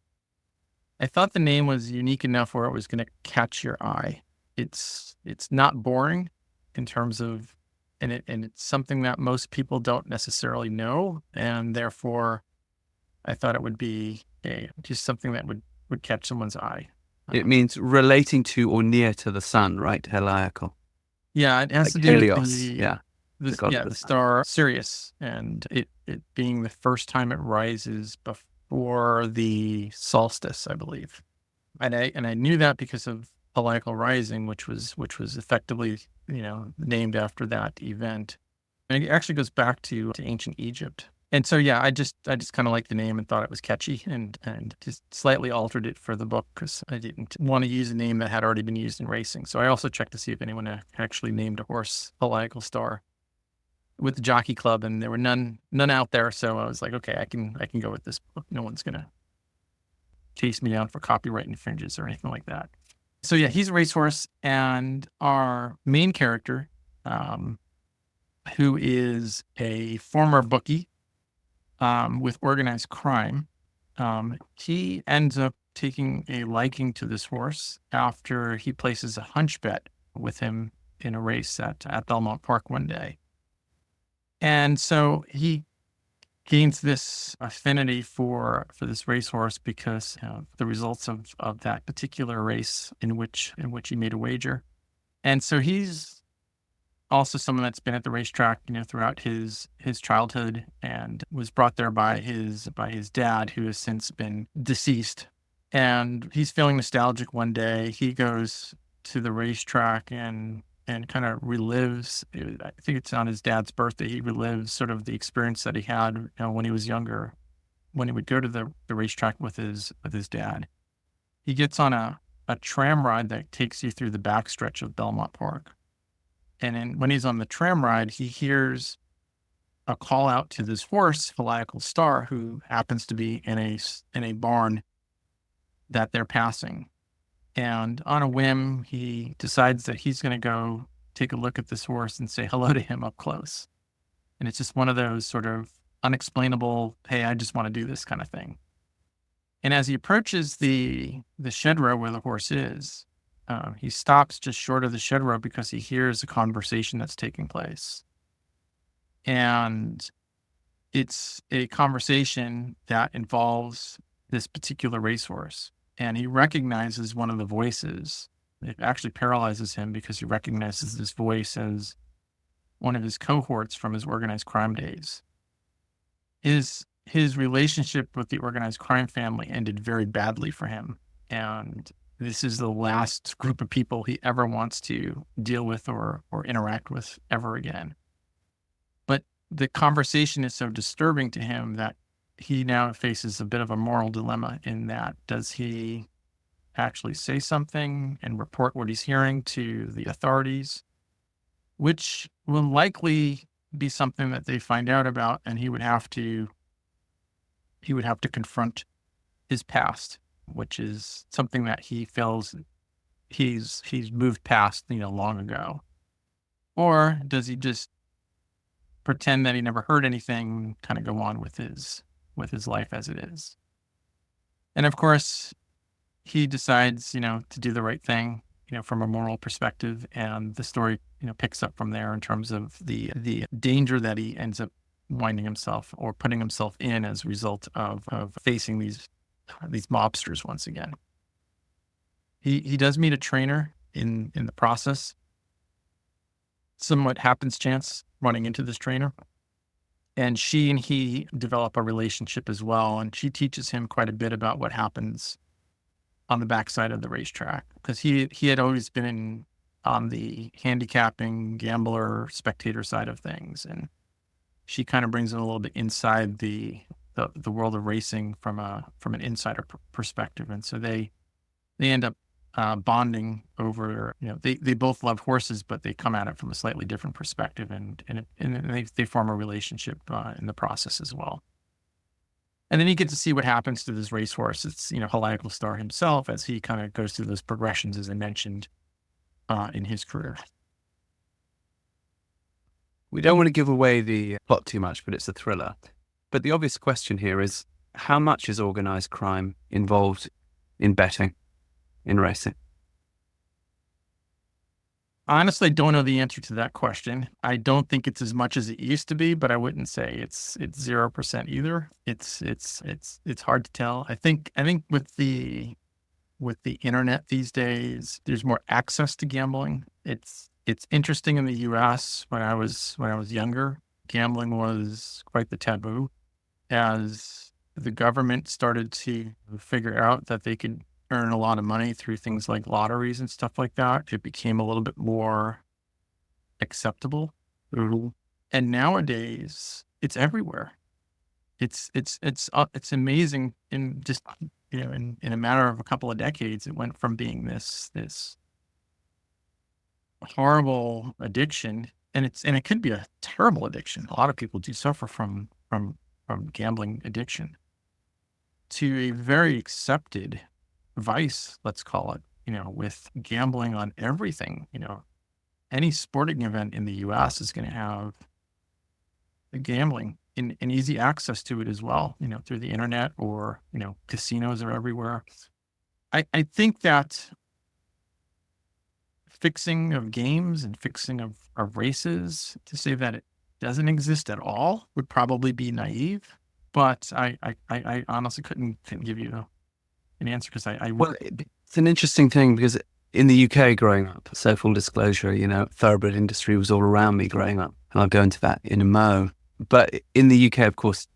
thought the name was unique enough where it was going to catch your eye. It's not boring in terms of, and it's something that most people don't necessarily know, and therefore I thought it would be just something that would catch someone's eye. It means relating to or near to the sun, right? Heliacal. Yeah, it has Like to do Helios, with the star Sirius, and it being the first time it rises before the solstice, I believe. And I knew that because of Heliacal Rising, which was effectively, named after that event. And it actually goes back to ancient Egypt. And so, I just kind of liked the name and thought it was catchy, and just slightly altered it for the book because I didn't want to use a name that had already been used in racing. So I also checked to see if anyone actually named a horse Heliacal Star with the Jockey Club, and there were none out there. So I was like, okay, I can go with this book. No one's gonna chase me down for copyright infringements or anything like that. So he's a racehorse, and our main character, who is a former bookie with organized crime, he ends up taking a liking to this horse after he places a hunch bet with him in a race at Belmont Park one day. And so he gains this affinity for this racehorse because the results of that particular race in which he made a wager. And so he's also someone that's been at the racetrack, throughout his childhood, and was brought there by his dad, who has since been deceased. And he's feeling nostalgic one day. He goes to the racetrack and kind of relives. I think it's on his dad's birthday. He relives sort of the experience that he had, when he was younger, when he would go to the racetrack with his dad. He gets on a tram ride that takes you through the backstretch of Belmont Park. And then when he's on the tram ride, he hears a call out to this horse, Heliacal Star, who happens to be in a barn that they're passing. And on a whim, he decides that he's going to go take a look at this horse and say hello to him up close. And it's just one of those sort of unexplainable, hey, I just want to do this kind of thing. And as he approaches the shed row where the horse is, he stops just short of the shed row because he hears a conversation that's taking place. And it's a conversation that involves this particular racehorse. And he recognizes one of the voices. It actually paralyzes him because he recognizes this voice as one of his cohorts from his organized crime days. His relationship with the organized crime family ended very badly for him. And this is the last group of people he ever wants to deal with or interact with ever again. But the conversation is so disturbing to him that he now faces a bit of a moral dilemma in that, does he actually say something and report what he's hearing to the authorities, which will likely be something that they find out about, and he would have to confront his past, which is something that he feels he's moved past, long ago. Or does he just pretend that he never heard anything, kind of go on with his life as it is? And of course, he decides, to do the right thing, from a moral perspective. And the story, picks up from there in terms of the danger that he ends up winding himself or putting himself in as a result of facing these mobsters once again. He does meet a trainer in the process. Somewhat happenstance running into this trainer. And she and he develop a relationship as well. And she teaches him quite a bit about what happens on the backside of the racetrack, because he had always been on the handicapping, gambler, spectator side of things. And she kind of brings him a little bit inside the world of racing from an insider perspective. And so they end up bonding over, they both love horses, but they come at it from a slightly different perspective, and they form a relationship in the process as well. And then you get to see what happens to this racehorse. It's, Heliacal Star himself, as he kind of goes through those progressions, as I mentioned, in his career. We don't want to give away the plot too much, but it's a thriller. But the obvious question here is, how much is organized crime involved in betting, in racing? Honestly, I don't know the answer to that question. I don't think it's as much as it used to be, but I wouldn't say it's 0% either. It's hard to tell. I think with the internet these days, there's more access to gambling. It's interesting in the US. When I was younger, gambling was quite the taboo. As the government started to figure out that they could earn a lot of money through things like lotteries and stuff like that, it became a little bit more acceptable. Mm-hmm. And nowadays, it's everywhere. It's amazing. In just in a matter of a couple of decades, it went from being this horrible addiction, and it could be a terrible addiction. A lot of people do suffer from gambling addiction, to a very accepted vice, let's call it, with gambling on everything. Any sporting event in the US is going to have gambling and easy access to it as well, through the internet, or, casinos are everywhere. I think that fixing of games and fixing of races, to say that it doesn't exist at all, would probably be naive. But I honestly couldn't give you an answer, because Well, it's an interesting thing, because in the UK growing up, so full disclosure, thoroughbred industry was all around me growing up. And I'll go into that in a mo. But in the UK, of course,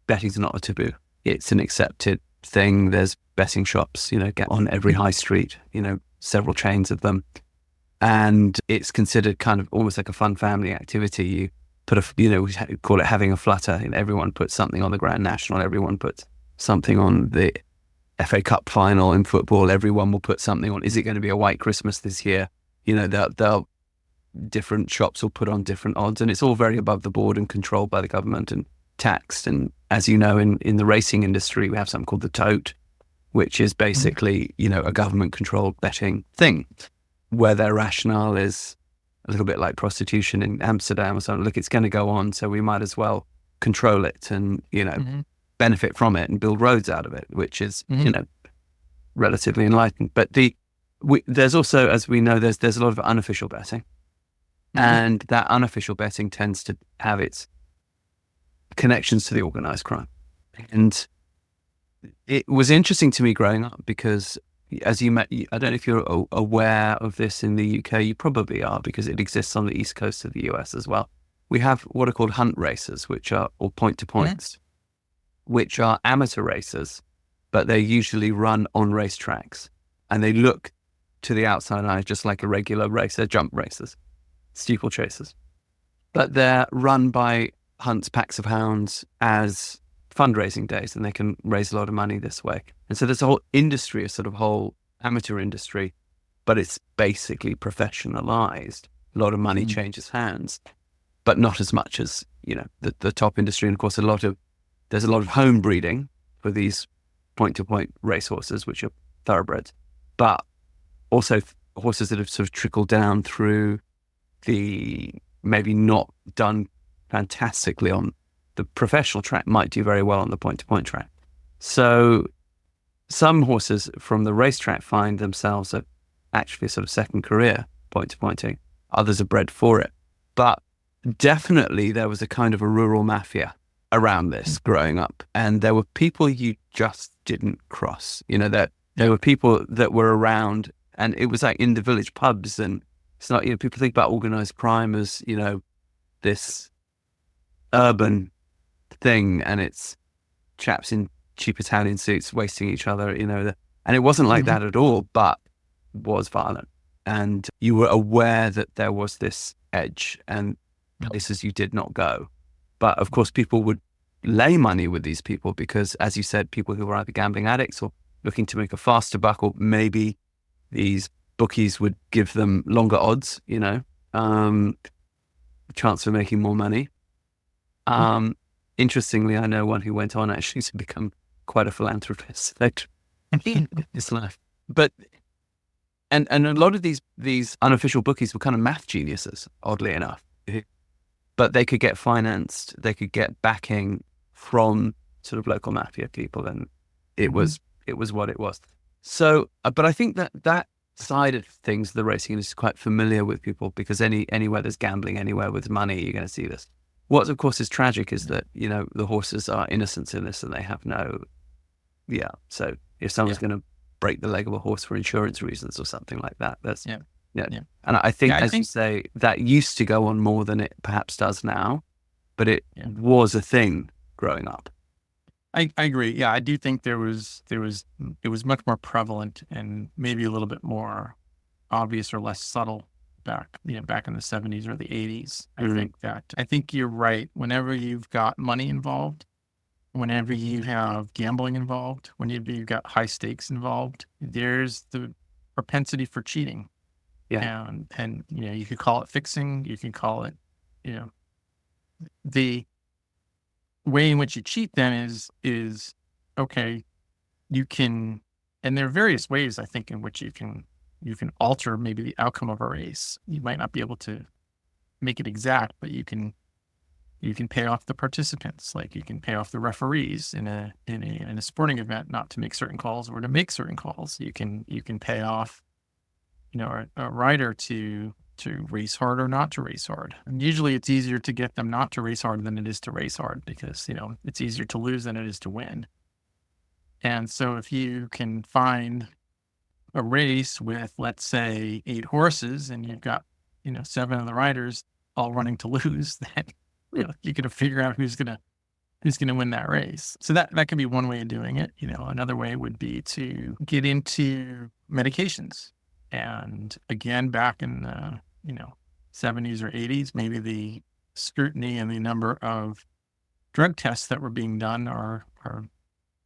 betting's not a taboo. It's an accepted thing. There's betting shops, get on every high street, several chains of them. And it's considered kind of almost like a fun family activity. You put we call it having a flutter. Everyone puts something on the Grand National. Everyone puts something on the FA Cup final in football. Everyone will put something on. Is it going to be a white Christmas this year? They'll different shops will put on different odds, and it's all very above the board and controlled by the government and taxed. And as you know, in the racing industry, we have something called the tote, which is basically, a government controlled betting thing, where their rationale is a little bit like prostitution in Amsterdam or something. Look, it's going to go on, so we might as well control it and, benefit from it and build roads out of it, which is, relatively enlightened. But there's also, as we know, there's a lot of unofficial betting. And that unofficial betting tends to have its connections to the organized crime. And it was interesting to me growing up because, as you met, I don't know if you're aware of this in the UK, you probably are because it exists on the east coast of the US as well. We have what are called hunt races, or point-to-points, which are amateur races, but they're usually run on racetracks. And they look to the outside eye just like a regular race. They're jump races, steeplechasers. But they're run by hunts, packs of hounds as fundraising days, and they can raise a lot of money this way. And so there's a whole industry, a sort of whole amateur industry, but it's basically professionalized. A lot of money changes hands, but not as much as, the top industry. And of course, there's a lot of home breeding for these point-to-point racehorses, which are thoroughbreds, but also horses that have sort of trickled down through the maybe not done fantastically on the professional track, might do very well on the point-to-point track. So some horses from the racetrack find themselves actually a sort of second career point-to-pointing. Others are bred for it. But definitely there was a kind of a rural mafia around this growing up. And there were people you just didn't cross. That there were people that were around, and it was like in the village pubs. And it's not, people think about organized crime as, this urban thing, and it's chaps in cheap Italian suits wasting each other, and it wasn't like that at all, but was violent. And you were aware that there was this edge and places you did not go. But of course, people would lay money with these people because, as you said, people who were either gambling addicts or looking to make a faster buck, or maybe these bookies would give them longer odds, chance of making more money. Interestingly, I know one who went on actually to become quite a philanthropist in his life. But and a lot of these unofficial bookies were kind of math geniuses, oddly enough. But they could get financed, they could get backing from sort of local mafia people, and it was what it was. So, but I think that side of things, the racing industry, is quite familiar with people because anywhere there's gambling, anywhere with money, you're going to see this. What, of course, is tragic is that, the horses are innocent in this and they have no, So if someone's going to break the leg of a horse for insurance reasons or something like that, that's, And I think, you say, that used to go on more than it perhaps does now, but it was a thing growing up. I agree. Yeah, I do think it was much more prevalent and maybe a little bit more obvious or less subtle back in the 70s or the 80s. I think you're right. Whenever you've got money involved, whenever you have gambling involved, whenever you've got high stakes involved, there's the propensity for cheating. Yeah. And you could call it fixing, you can call it, the way in which you cheat then is okay, you can, and there are various ways I think in which you can alter maybe the outcome of a race. You might not be able to make it exact, but you can pay off the participants, like you can pay off the referees in a sporting event not to make certain calls or to make certain calls. You can pay off a rider to race hard or not to race hard. And usually it's easier to get them not to race hard than it is to race hard because, it's easier to lose than it is to win. And so if you can find a race with, let's say, 8 horses, and you've got, 7 of the riders all running to lose, then you got to figure out who's gonna win that race. So that could be one way of doing it. Another way would be to get into medications. And again, back in the 70s or 80s, maybe the scrutiny and the number of drug tests that were being done are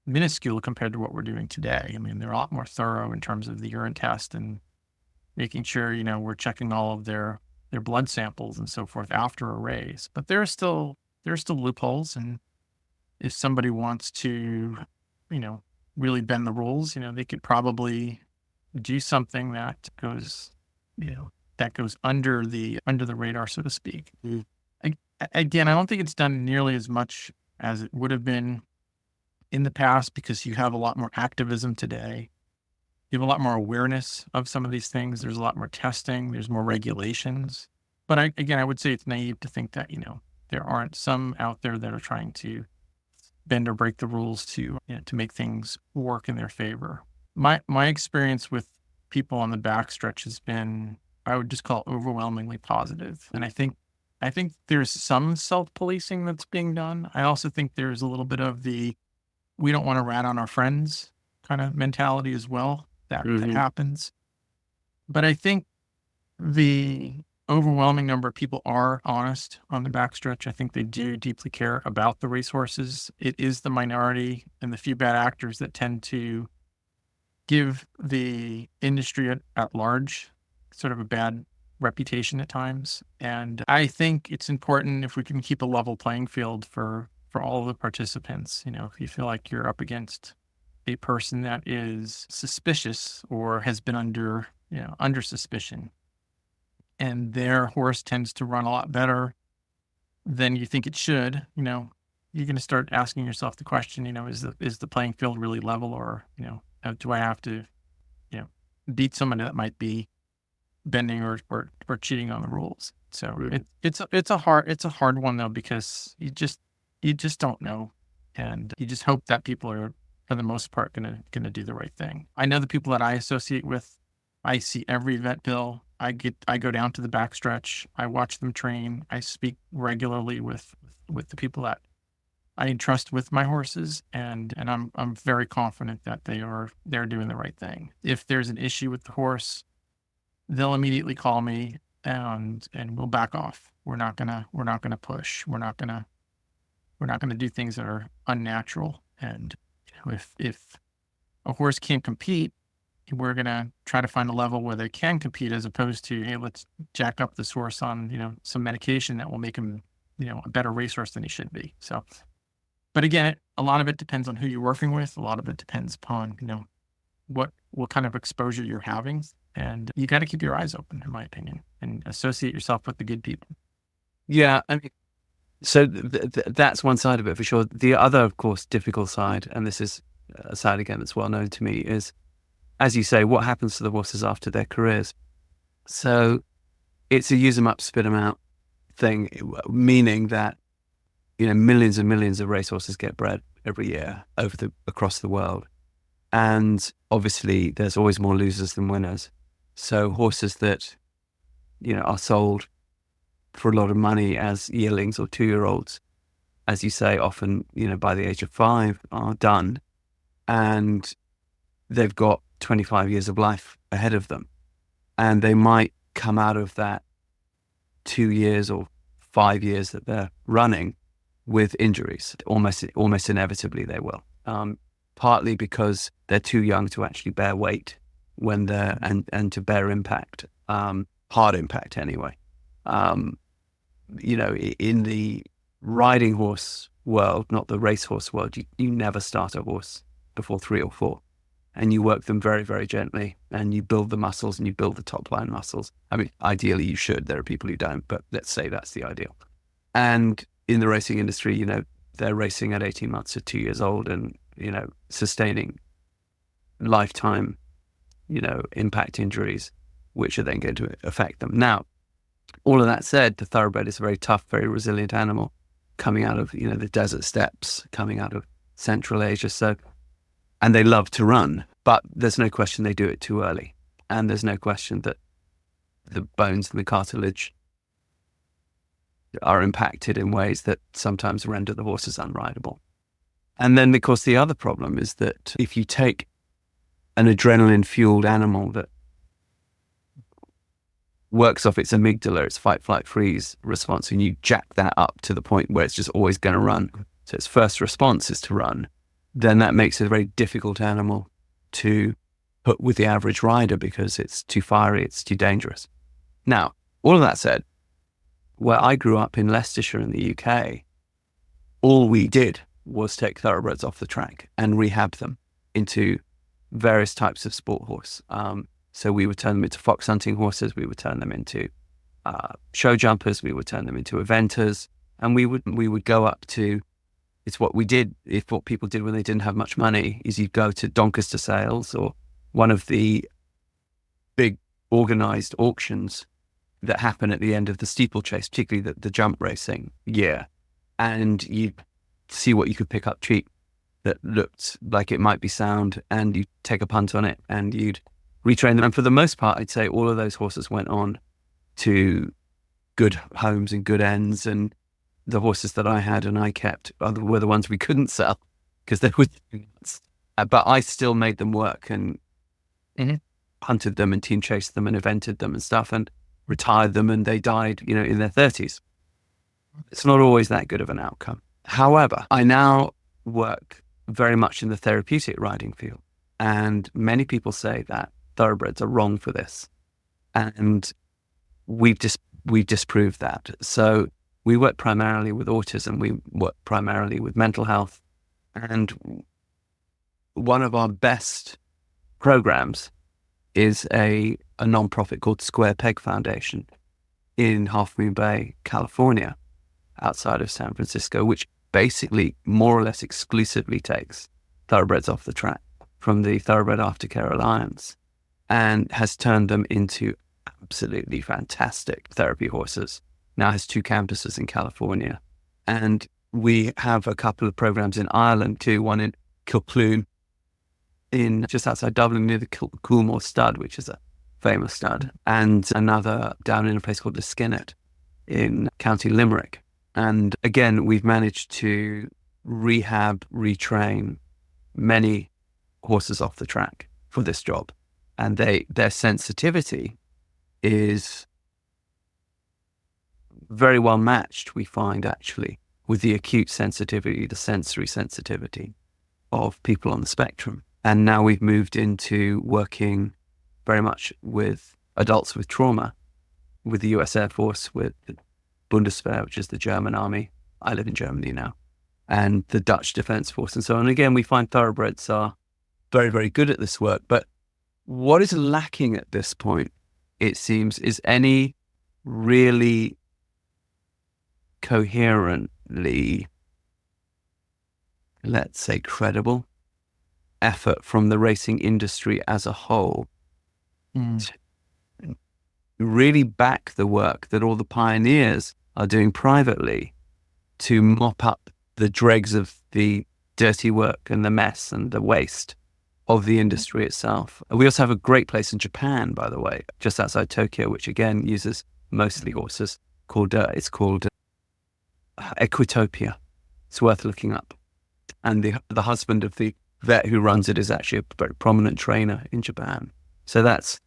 minuscule compared to what we're doing today. I mean, they're a lot more thorough in terms of the urine test and making sure, we're checking all of their blood samples and so forth after a race. But there are still loopholes. And if somebody wants to, really bend the rules, they could probably do something that goes, under the radar, so to speak. Again, I don't think it's done nearly as much as it would have been in the past, because you have a lot more activism today. You have a lot more awareness of some of these things. There's a lot more testing. There's more regulations. But I would say it's naive to think that, there aren't some out there that are trying to bend or break the rules to make things work in their favor. My experience with people on the backstretch has been, I would just call it overwhelmingly positive. And I think there's some self-policing that's being done. I also think there's a little bit of the, we don't want to rat on our friends kind of mentality as well. That happens. But I think the overwhelming number of people are honest on the backstretch. I think they do deeply care about the racehorses. It is the minority and the few bad actors that tend to give the industry at large sort of a bad reputation at times. And I think it's important if we can keep a level playing field for all of the participants. If you feel like you're up against a person that is suspicious or has been under suspicion, and their horse tends to run a lot better than you think it should, you're going to start asking yourself the question, is the playing field really level, or, do I have to, beat someone that might be bending or cheating on the rules? So it's a hard one though, because you just don't know. And you just hope that people are, for the most part, going to do the right thing. I know the people that I associate with, I see every vet bill. I go down to the backstretch. I watch them train. I speak regularly with the people that I entrust with my horses, and I'm very confident that they're doing the right thing. If there's an issue with the horse, they'll immediately call me, and we'll back off. We're not gonna push. We're not gonna do things that are unnatural. And if a horse can't compete, we're going to try to find a level where they can compete, as opposed to, hey, let's jack up this horse on, some medication that will make him, a better racehorse than he should be. So, but again, a lot of it depends on who you're working with. A lot of it depends upon, what kind of exposure you're having. And you got to keep your eyes open, in my opinion, and associate yourself with the good people. Yeah. I mean, so that's one side of it for sure. The other, of course, difficult side, and this is a side again that's well known to me, is, as you say, what happens to the horses after their careers. So it's a use them up, spit them out thing, meaning that, millions and millions of racehorses get bred every year across the world. And obviously there's always more losers than winners. So horses that, are sold for a lot of money as yearlings or 2-year-olds, as you say, often, by the age of 5 are done, and they've got 25 years of life ahead of them. And they might come out of that 2 years or 5 years that they're running with injuries. Almost inevitably they will. Partly because they're too young to actually bear weight when they're, and to bear impact, hard impact anyway. In the riding horse world, not the racehorse world, you never start a horse before 3 or 4. And you work them very, very gently, and you build the muscles and you build the top line muscles. I mean, ideally you should. There are people who don't, but let's say that's the ideal. And in the racing industry, they're racing at 18 months to 2 years old, and, sustaining lifetime, impact injuries, which are then going to affect them. Now, all of that said, the thoroughbred is a very tough, very resilient animal coming out of, the desert steppes, coming out of Central Asia. So and they love to run, but there's no question they do it too early. And there's no question that the bones and the cartilage are impacted in ways that sometimes render the horses unrideable. And then, of course, the other problem is that if you take an adrenaline-fueled animal that works off its amygdala, its fight, flight, freeze response, and you jack that up to the point where it's just always going to run, so its first response is to run, then that makes it a very difficult animal to put with the average rider because it's too fiery, it's too dangerous. Now, all of that said, where I grew up in Leicestershire in the UK, all we did was take thoroughbreds off the track and rehab them into various types of sport horse. So we would turn them into fox hunting horses, we would turn them into show jumpers, we would turn them into eventers, and we would go up to, it's what we did, if what people did when they didn't have much money, is you'd go to Doncaster sales or one of the big organized auctions that happen at the end of the steeplechase, particularly the jump racing year, and you'd see what you could pick up cheap that looked like it might be sound, and you'd take a punt on it and you'd retrain them. And for the most part, I'd say all of those horses went on to good homes and good ends, and the horses that I had and I kept were the ones we couldn't sell because they were nuts. But I still made them work and hunted them and team chased them and evented them and stuff and retired them, and they died, in their 30s. It's not always that good of an outcome. However, I now work very much in the therapeutic riding field, and many people say that thoroughbreds are wrong for this, and we've disproved that. So we work primarily with autism, we work primarily with mental health, and one of our best programs is a non-profit called Square Peg Foundation in Half Moon Bay, California, outside of San Francisco, which basically more or less exclusively takes thoroughbreds off the track from the Thoroughbred Aftercare Alliance and has turned them into absolutely fantastic therapy horses. Now has 2 campuses in California. And we have a couple of programs in Ireland too, one in Kilcloon, in just outside Dublin near the Coolmore Stud, which is a famous stud, and another down in a place called Liskinnet in County Limerick. And again, we've managed to rehab, retrain many horses off the track for this job. And their sensitivity is very well matched, we find, actually, with the acute sensitivity, the sensory sensitivity of people on the spectrum. And now we've moved into working very much with adults with trauma, with the US Air Force, with the Bundeswehr, which is the German army. I live in Germany now, and the Dutch Defense Force and so on. And again, we find thoroughbreds are very, very good at this work. But what is lacking at this point, it seems, is any really coherently, let's say, credible effort from the racing industry as a whole to really back the work that all the pioneers are doing privately to mop up the dregs of the dirty work and the mess and the waste of the industry itself. We also have a great place in Japan, by the way, just outside Tokyo, which again uses mostly horses, it's called Equitopia. It's worth looking up. And the husband of the vet who runs it is actually a very prominent trainer in Japan. So that's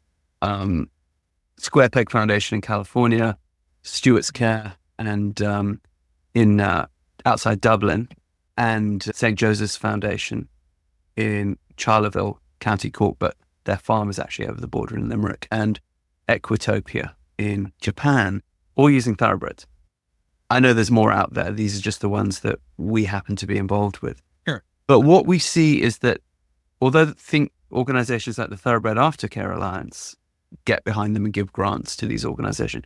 Square Peg Foundation in California, Stewart's Care, and in outside Dublin, and St. Joseph's Foundation in Charleville, County Cork, but their farm is actually over the border in Limerick, and Equitopia in Japan, all using thoroughbreds. I know there's more out there. These are just the ones that we happen to be involved with. Sure. But what we see is that although organizations like the Thoroughbred Aftercare Alliance get behind them and give grants to these organizations,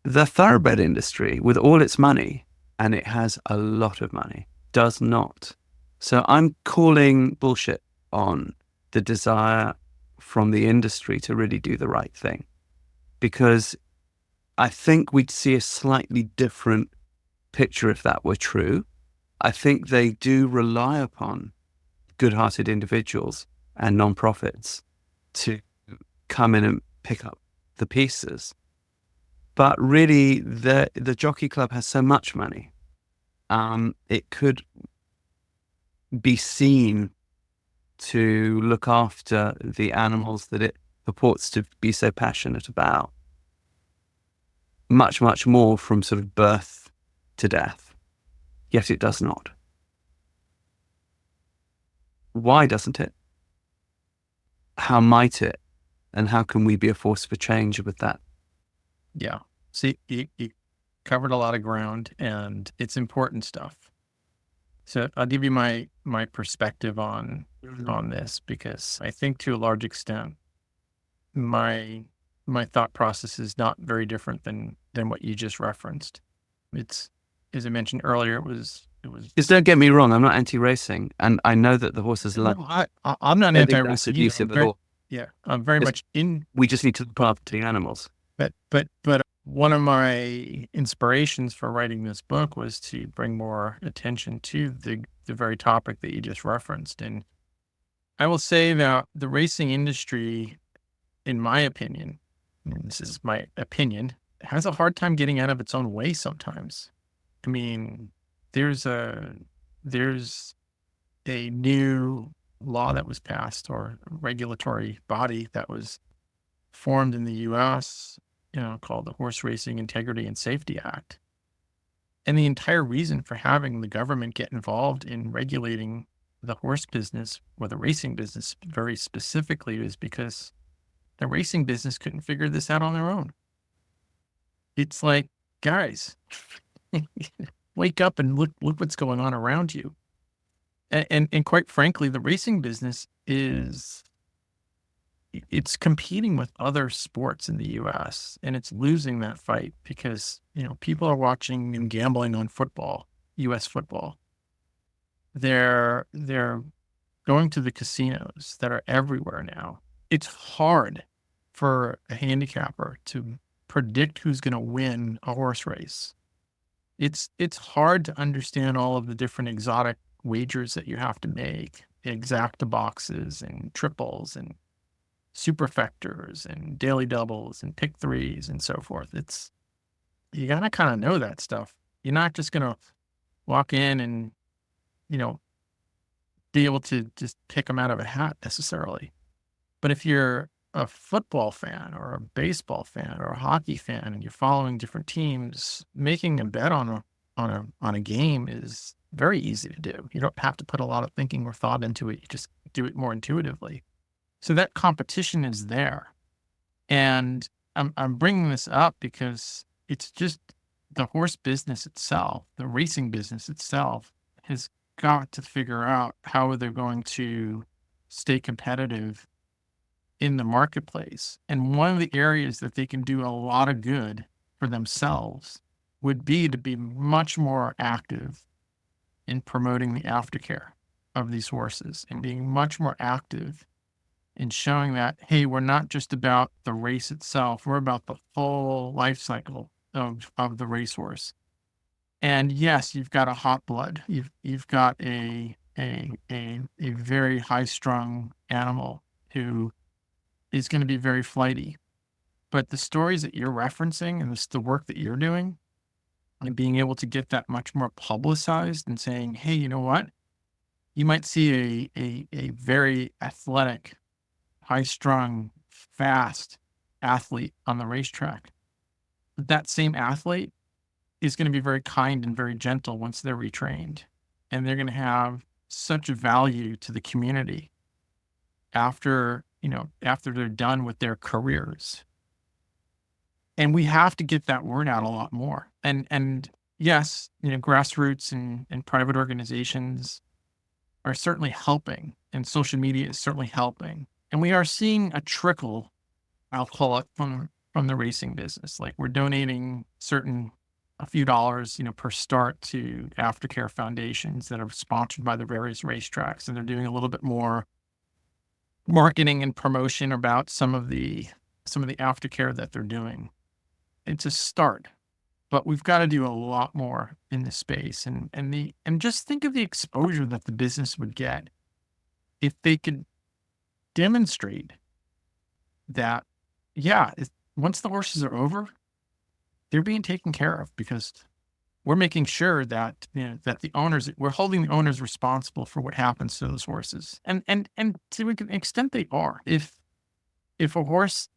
the thoroughbred industry, with all its money, and it has a lot of money, does not. So I'm calling bullshit on the desire from the industry to really do the right thing, because I think we'd see a slightly different picture if that were true. I think they do rely upon good-hearted individuals and non-profits to come in and pick up the pieces. But really, the Jockey Club has so much money. It could be seen to look after the animals that it purports to be so passionate about much, much more from sort of birth to death. Yet it does not. Why doesn't it? How might it? And how can we be a force for change with that? Yeah. See, you covered a lot of ground, and it's important stuff. So I'll give you my perspective on this, because I think to a large extent, my thought process is not very different than what you just referenced. It's, as I mentioned earlier, it was. Just don't get me wrong. I'm not anti-racing, and I know that the horses like. No, I'm not anti-racing abusive at all. Yeah, I'm very much in. We just need to look after the animals. But one of my inspirations for writing this book was to bring more attention to the very topic that you just referenced. And I will say that the racing industry, in my opinion, and this is my opinion, has a hard time getting out of its own way sometimes. I mean, there's a new law that was passed, or regulatory body that was formed in the U.S., called the Horse Racing Integrity and Safety Act. And the entire reason for having the government get involved in regulating the horse business, or the racing business very specifically, is because the racing business couldn't figure this out on their own. It's like, guys, wake up and look what's going on around you. And quite frankly, the racing business it's competing with other sports in the U.S., and it's losing that fight because, people are watching and gambling on football, U.S. football. They're going to the casinos that are everywhere now. It's hard for a handicapper to predict who's going to win a horse race. It's hard to understand all of the different exotic wagers that you have to make, exacta boxes and triples and superfectors and daily doubles and pick threes and so forth. You gotta kind of know that stuff. You're not just gonna walk in and, be able to just pick them out of a hat necessarily. But if you're a football fan or a baseball fan or a hockey fan and you're following different teams, making a bet on a game is very easy to do. You don't have to put a lot of thinking or thought into it. You just do it more intuitively. So that competition is there. And I'm bringing this up because it's just the horse business itself, the racing business itself, has got to figure out how they're going to stay competitive in the marketplace. And one of the areas that they can do a lot of good for themselves would be to be much more active in promoting the aftercare of these horses and being much more active in showing that, hey, we're not just about the race itself, we're about the whole life cycle of the racehorse. And yes, you've got a hot blood. You've got a very high-strung animal who is going to be very flighty. But the stories that you're referencing and the work that you're doing, and being able to get that much more publicized and saying, hey, you know what? You might see a very athletic, high-strung, fast athlete on the racetrack. But that same athlete is going to be very kind and very gentle once they're retrained. And they're going to have such a value to the community after they're done with their careers. And we have to get that word out a lot more. And yes, grassroots and private organizations are certainly helping, and social media is certainly helping. And we are seeing a trickle, I'll call it, from the racing business. Like, we're donating a few dollars, per start to aftercare foundations that are sponsored by the various racetracks. And they're doing a little bit more marketing and promotion about some of the aftercare that they're doing. It's a start, but we've got to do a lot more in this space. And just think of the exposure that the business would get if they could demonstrate that, once the horses are over, they're being taken care of because we're making sure that, that we're holding the owners responsible for what happens to those horses. And to an extent they are. If a horse,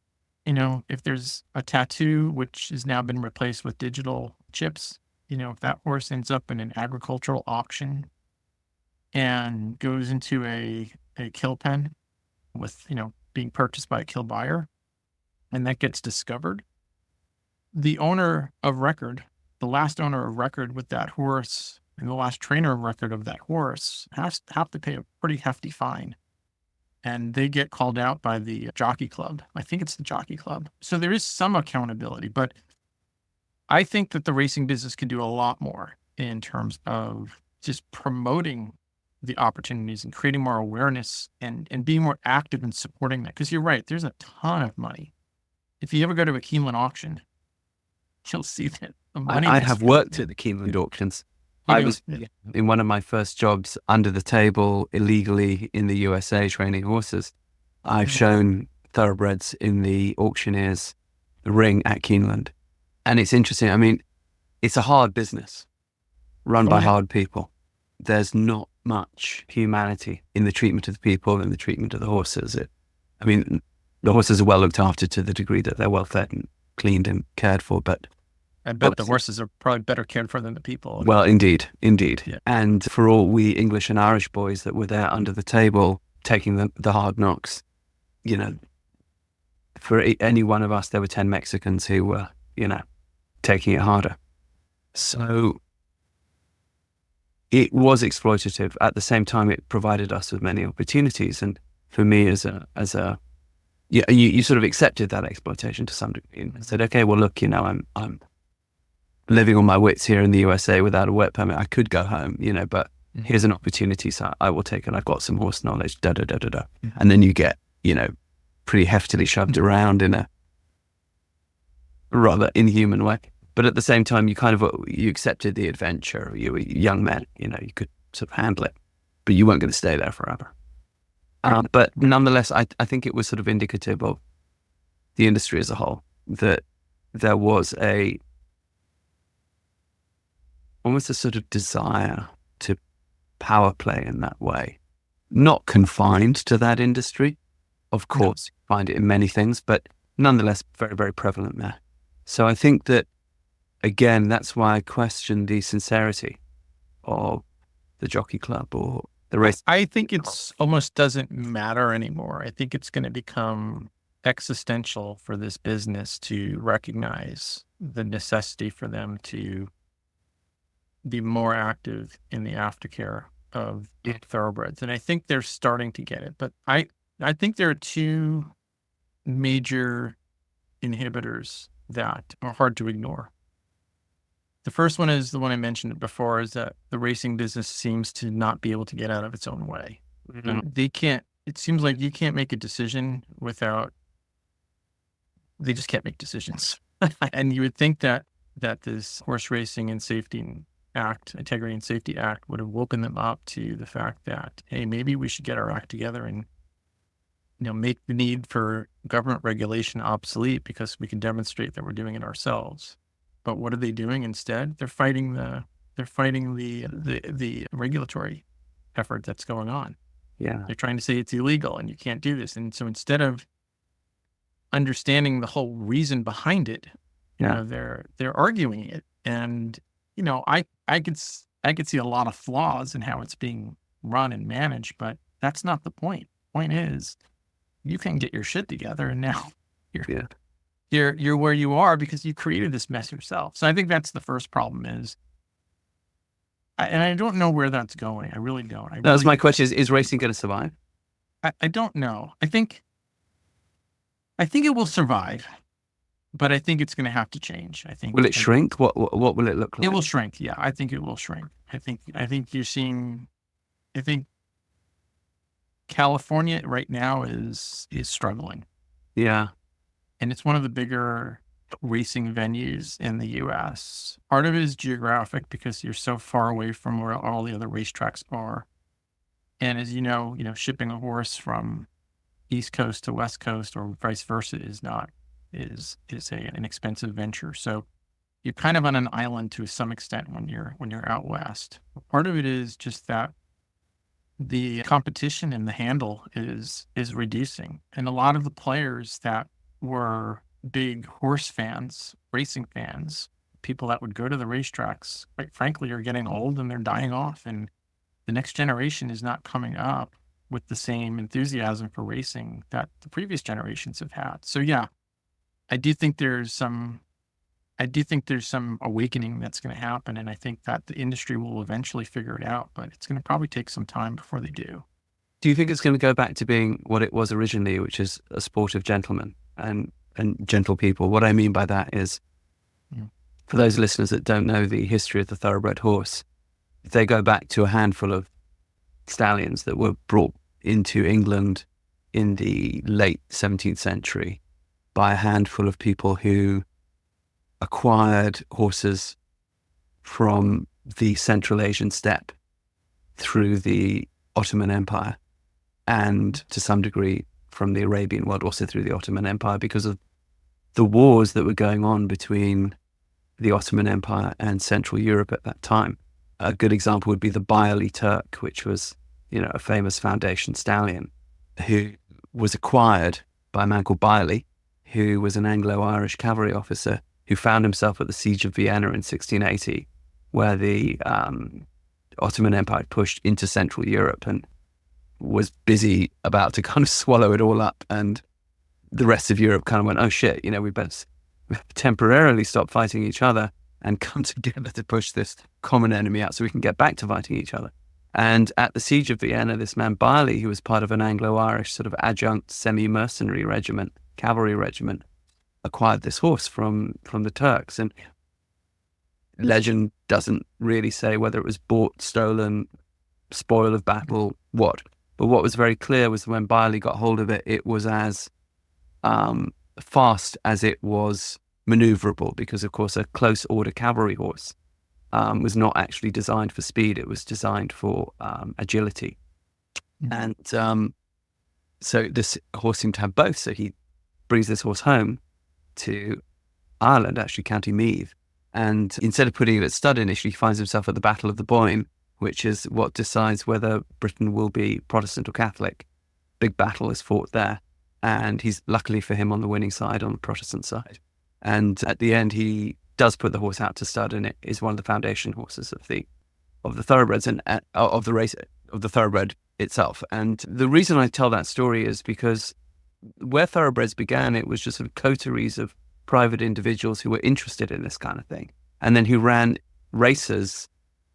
if there's a tattoo, which has now been replaced with digital chips, if that horse ends up in an agricultural auction and goes into a kill pen with, being purchased by a kill buyer, and that gets discovered, the owner of record, the last owner of record with that horse and the last trainer of record of that horse have to pay a pretty hefty fine. And they get called out by the jockey club. I think it's the jockey club. So there is some accountability, but I think that the racing business can do a lot more in terms of just promoting the opportunities and creating more awareness and being more active in supporting that. Because you're right, there's a ton of money. If you ever go to a Keeneland auction, you'll see that the money. I have worked at the Keeneland auctions. I was in one of my first jobs under the table illegally in the USA training horses. I've shown thoroughbreds in the auctioneer's ring at Keeneland. And it's interesting. I mean, it's a hard business run by hard people. There's not much humanity in the treatment of the people and the treatment of the horses. The horses are well looked after to the degree that they're well fed and cleaned and cared for, but I bet the horses are probably better cared for than the people. Well, indeed. Yeah. And for all we English and Irish boys that were there under the table taking the hard knocks, for any one of us, there were 10 Mexicans who were, taking it harder. So it was exploitative. At the same time, it provided us with many opportunities. And for me, you sort of accepted that exploitation to some degree and said, okay, well, look, I'm living on my wits here in the USA without a work permit. I could go home, but here's an opportunity, so I will take it. I've got some horse knowledge, And then you get, pretty heftily shoved around in a rather inhuman way. But at the same time, you accepted the adventure. You were young men, you could sort of handle it, but you weren't going to stay there forever. But nonetheless, I think it was sort of indicative of the industry as a whole, that there was almost a sort of desire to power play in that way, not confined to that industry. Of course, you find it in many things, but nonetheless, very, very prevalent there. So I think that, again, that's why I question the sincerity of the jockey club or the race. I think it's almost doesn't matter anymore. I think it's going to become existential for this business to recognize the necessity for them to be more active in the aftercare of thoroughbreds. And I think they're starting to get it. But I think there are two major inhibitors that are hard to ignore. The first one is the one I mentioned before, is that the racing business seems to not be able to get out of its own way. Mm-hmm. It seems like you can't make a decision they just can't make decisions. And you would think that this Horse Racing and Safety Act, Integrity and Safety Act, would have woken them up to the fact that, hey, maybe we should get our act together and make the need for government regulation obsolete because we can demonstrate that we're doing it ourselves. But what are they doing instead? They're fighting the regulatory effort that's going on. Yeah. They're trying to say it's illegal and you can't do this. And so instead of understanding the whole reason behind it, they're arguing it. And I could see a lot of flaws in how it's being run and managed, but that's not the point. The point is, you can get your shit together, and now you're where you are because you created this mess yourself. So I think that's the first problem is, and I don't know where that's going. I really don't. That was my question: is racing going to survive? I don't know. I think it will survive, but I think it's going to have to change. Will it shrink? What will it look like? It will shrink. Yeah, I think it will shrink. I think you're seeing. I think California right now is struggling. Yeah. And it's one of the bigger racing venues in the U.S. Part of it is geographic because you're so far away from where all the other racetracks are. And as you know, shipping a horse from East Coast to West Coast or vice versa is an expensive venture. So you're kind of on an island to some extent when you're out west. Part of it is just that the competition and the handle is reducing. And a lot of the players that were big horse fans, racing fans, people that would go to the racetracks, quite frankly, are getting old and they're dying off. And the next generation is not coming up with the same enthusiasm for racing that the previous generations have had. So yeah, I do think there's some awakening that's going to happen, and I think that the industry will eventually figure it out, but it's going to probably take some time before they do. Do you think it's going to go back to being what it was originally, which is a sport of gentlemen and gentle people? What I mean by that is, for those listeners that don't know the history of the thoroughbred horse, they go back to a handful of stallions that were brought into England in the late 17th century by a handful of people who acquired horses from the Central Asian steppe through the Ottoman Empire, and to some degree from the Arabian world, also through the Ottoman Empire, because of the wars that were going on between the Ottoman Empire and Central Europe at that time. A good example would be the Bailey Turk, which was, a famous foundation stallion who was acquired by a man called Bailey, who was an Anglo-Irish cavalry officer who found himself at the Siege of Vienna in 1680, where the Ottoman Empire pushed into Central Europe and was busy about to kind of swallow it all up. And the rest of Europe kind of went, oh shit, we better temporarily stop fighting each other and come together to push this common enemy out so we can get back to fighting each other. And at the Siege of Vienna, this man Bailey, who was part of an Anglo-Irish sort of adjunct semi-mercenary regiment, cavalry regiment, acquired this horse from the Turks. And legend doesn't really say whether it was bought, stolen, spoil of battle, what. But what was very clear was when Bailey got hold of it, it was as fast as it was maneuverable, because of course a close order cavalry horse was not actually designed for speed. It was designed for agility. And so this horse seemed to have both. So he brings this horse home to Ireland, actually County Meath, and instead of putting it at stud initially, he finds himself at the Battle of the Boyne, which is what decides whether Britain will be Protestant or Catholic. Big battle is fought there, and he's, luckily for him, on the winning side, on the Protestant side. And at the end, he does put the horse out to stud, and it is one of the foundation horses of the thoroughbreds and of the race of the thoroughbred itself. And the reason I tell that story is because where thoroughbreds began, it was just sort of coteries of private individuals who were interested in this kind of thing, and then who ran races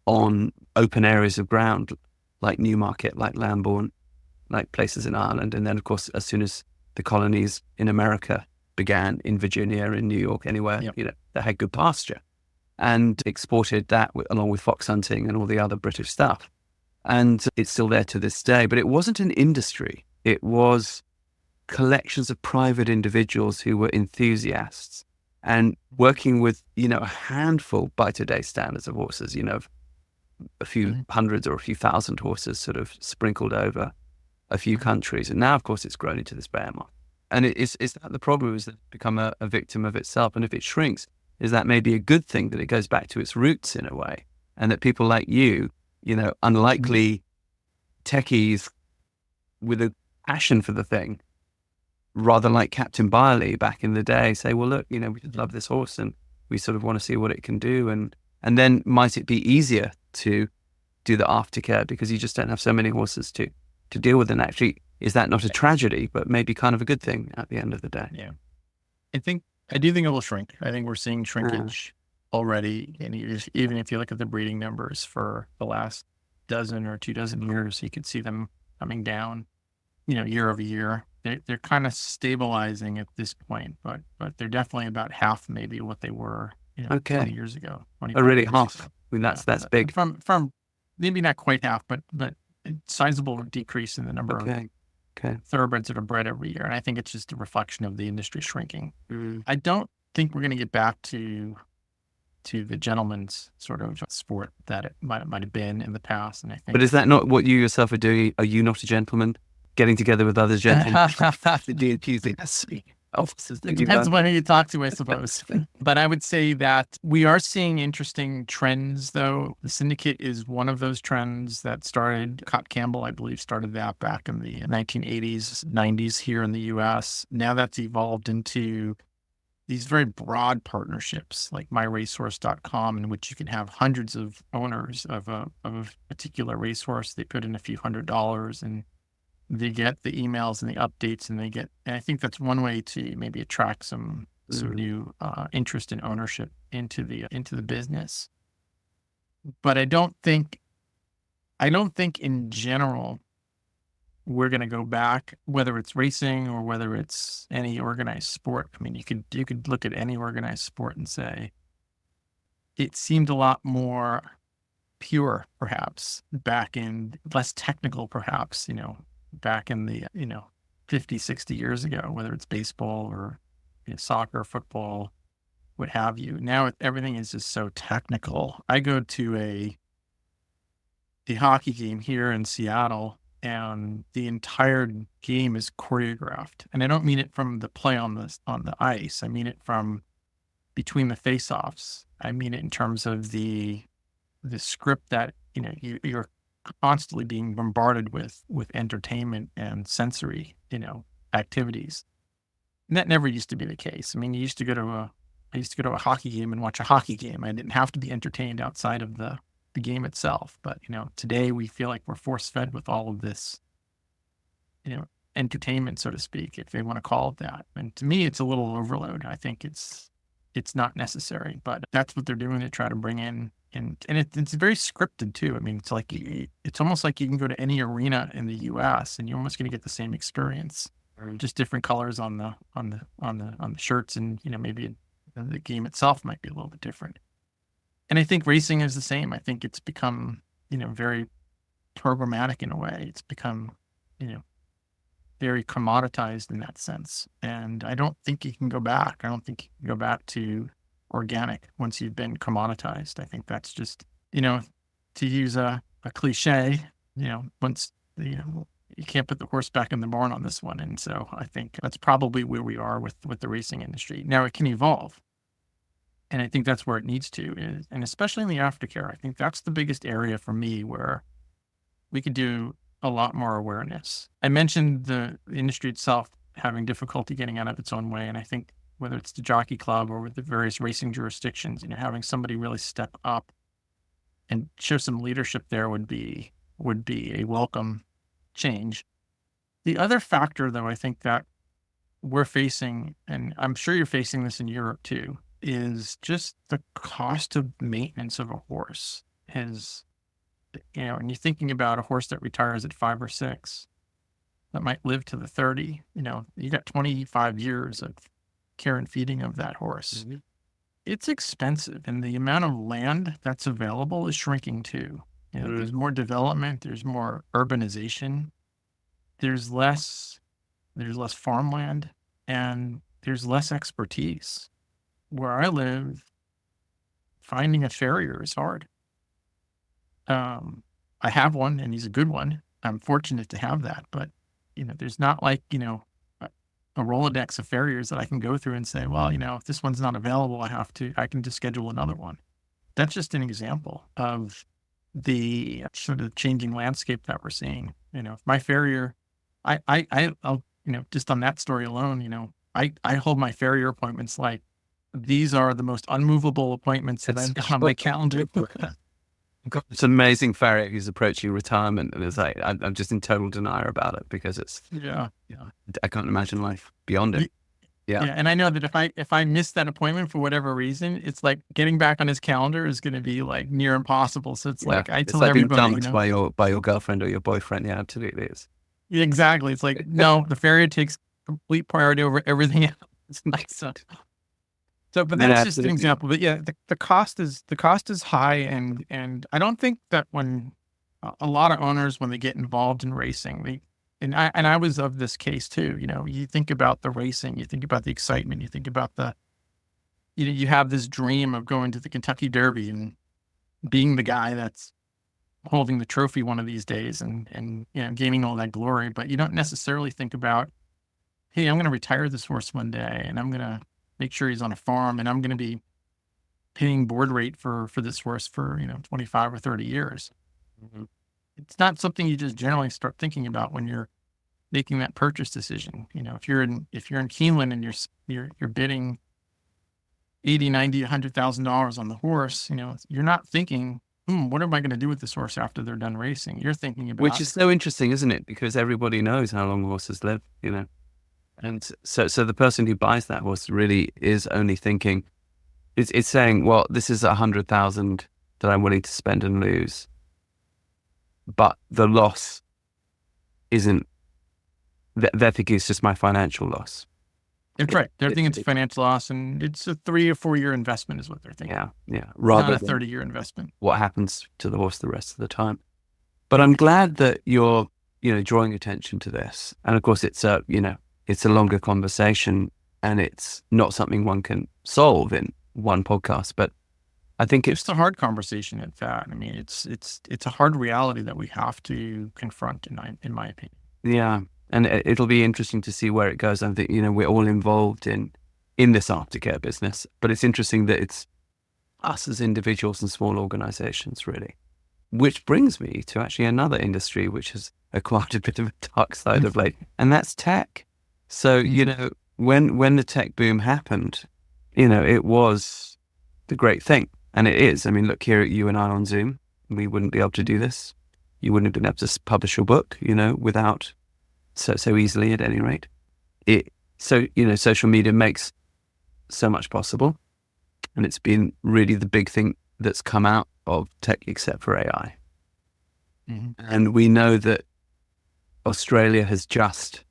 on open areas of ground like Newmarket, like Lambourne, like places in Ireland. And then, of course, as soon as the colonies in America began, in Virginia, in New York, anywhere, that had good pasture, and exported that along with fox hunting and all the other British stuff. And it's still there to this day. But it wasn't an industry. It was collections of private individuals who were enthusiasts and working with, a handful by today's standards of horses, a few hundreds or a few thousand horses sort of sprinkled over a few countries. And now, of course, it's grown into this behemoth. And is that the problem, is that it's become a victim of itself? And if it shrinks, is that maybe a good thing, that it goes back to its roots in a way? And that people like you, unlikely techies with a passion for the thing, rather like Captain Bailey back in the day, say, well, look, we just love this horse and we sort of want to see what it can do. And then might it be easier to do the aftercare because you just don't have so many horses to deal with? And actually, is that not a tragedy, but maybe kind of a good thing at the end of the day? Yeah. I do think it will shrink. I think we're seeing shrinkage already. And even if you look at the breeding numbers for the last dozen or 24 years, you could see them coming down, year over year. They're kind of stabilizing at this point, but they're definitely about half maybe what they were 20 years ago. Oh, really? Half? I mean, that's big. From maybe not quite half, but sizable decrease in the number of thoroughbreds that are bred every year. And I think it's just a reflection of the industry shrinking. I don't think we're going to get back to to the gentleman's sort of sport that it might have been in the past. And I think, But is that not what you yourself are doing? Are you not a gentleman? Getting together with other gentlemen? It depends on who you talk to, I suppose. But I would say that we are seeing interesting trends, though. The syndicate is one of those trends that started. Cott Campbell, I believe, started that back in the 1980s, 90s here in the US. Now that's evolved into these very broad partnerships like myracehorse.com, in which you can have hundreds of owners of a particular racehorse. They put in a few $100s and they get the emails and the updates, and I think that's one way to maybe attract some new interest in ownership into the business. But I don't think in general we're going to go back, whether it's racing or whether it's any organized sport. I mean, you could look at any organized sport and say it seemed a lot more pure, perhaps, less technical, perhaps, back in the, 50, 60 years ago, whether it's baseball or soccer, football, what have you. Now everything is just so technical. I go to a hockey game here in Seattle, and the entire game is choreographed. And I don't mean it from the play on the ice. I mean it from between the face-offs. I mean it in terms of the script that, you're constantly being bombarded with entertainment and sensory, activities. And that never used to be the case. I mean, I used to go to a hockey game and watch a hockey game. I didn't have to be entertained outside of the game itself. But, today we feel like we're force-fed with all of this, entertainment, so to speak, if they want to call it that. And to me, it's a little overload. I think it's not necessary, but that's what they're doing to try to bring in. And it's very scripted too. I mean, it's almost like you can go to any arena in the U.S. and you're almost going to get the same experience, just different colors on the shirts, and maybe the game itself might be a little bit different. And I think racing is the same. I think it's become very programmatic in a way. It's become very commoditized in that sense. And I don't think you can go back. I don't think you can go back to organic once you've been commoditized. I think that's just, to use a cliche, once, you can't put the horse back in the barn on this one. And so I think that's probably where we are with the racing industry. Now it can evolve. And I think that's where it needs to, and especially in the aftercare. I think that's the biggest area for me where we could do a lot more awareness. I mentioned the industry itself having difficulty getting out of its own way. And I think whether it's the jockey club or with the various racing jurisdictions, having somebody really step up and show some leadership there would be a welcome change. The other factor, though, I think that we're facing, and I'm sure you're facing this in Europe too, is just the cost of maintenance of a horse and you're thinking about a horse that retires at 5 or 6 that might live to the 30, you got 25 years of care and feeding of that horse. Mm-hmm. It's expensive, and the amount of land that's available is shrinking too. There's more development, there's more urbanization, there's less farmland, and there's less expertise. Where I live, finding a farrier is hard. I have one, and he's a good one. I'm fortunate to have that, but there's not like a Rolodex of farriers that I can go through and say, well, if this one's not available, I can just schedule another one. That's just an example of the sort of changing landscape that we're seeing. If my farrier, I'll just on that story alone, I hold my farrier appointments like these are the most unmovable appointments that I've got on my calendar. It's an amazing farrier who's approaching retirement, and it's like I'm just in total denial about it because it's I can't imagine life beyond it. Yeah, and I know that if I miss that appointment for whatever reason, it's like getting back on his calendar is going to be like near impossible. So it's like I tell everybody, being dumped by your girlfriend or your boyfriend. Yeah, absolutely is. Exactly. It's like no, the farrier takes complete priority over everything else. It's nice. So, but that's just an example. But yeah, the cost is high, and I don't think that when a lot of owners, when they get involved in racing, and I was of this case too. You think about the racing, you think about the excitement, you think about the you have this dream of going to the Kentucky Derby and being the guy that's holding the trophy one of these days and gaining all that glory, but you don't necessarily think about, hey, I'm going to retire this horse one day and I'm going to make sure he's on a farm and I'm going to be paying board rate for this horse for 25 or 30 years. Mhm. It's not something you just generally start thinking about when you're making that purchase decision. If you're in Keeneland and you're bidding 80, 90, $100,000 on the horse, you're not thinking, what am I going to do with this horse after they're done racing? You're thinking about, Which is so interesting, isn't it? Because everybody knows how long horses live, and so the person who buys that horse really is only thinking, it's saying, well, this is 100,000 that I'm willing to spend and lose, but the loss isn't. They're thinking it's just my financial loss. That's right. They're thinking it's a financial loss, and it's a 3 or 4 year investment is what they're thinking. Yeah. Rather not a than 30-year investment. what happens to the horse the rest of the time. But I'm glad that you're, drawing attention to this. And of course, it's a longer conversation, and it's not something one can solve in one podcast. But I think it's a hard conversation at that. I mean, it's a hard reality that we have to confront, in my opinion. Yeah. And it'll be interesting to see where it goes. I think, we're all involved in this aftercare business, but it's interesting that it's us as individuals and small organizations, really. Which brings me to actually another industry which has acquired a bit of a dark side of late, and that's tech. So, when the tech boom happened, it was the great thing. And it is. I mean, look here at you and I on Zoom. We wouldn't be able to do this. You wouldn't have been able to publish your book, without so easily, at any rate. Social media makes so much possible, and it's been really the big thing that's come out of tech, except for AI. Mm-hmm. And we know that Australia has just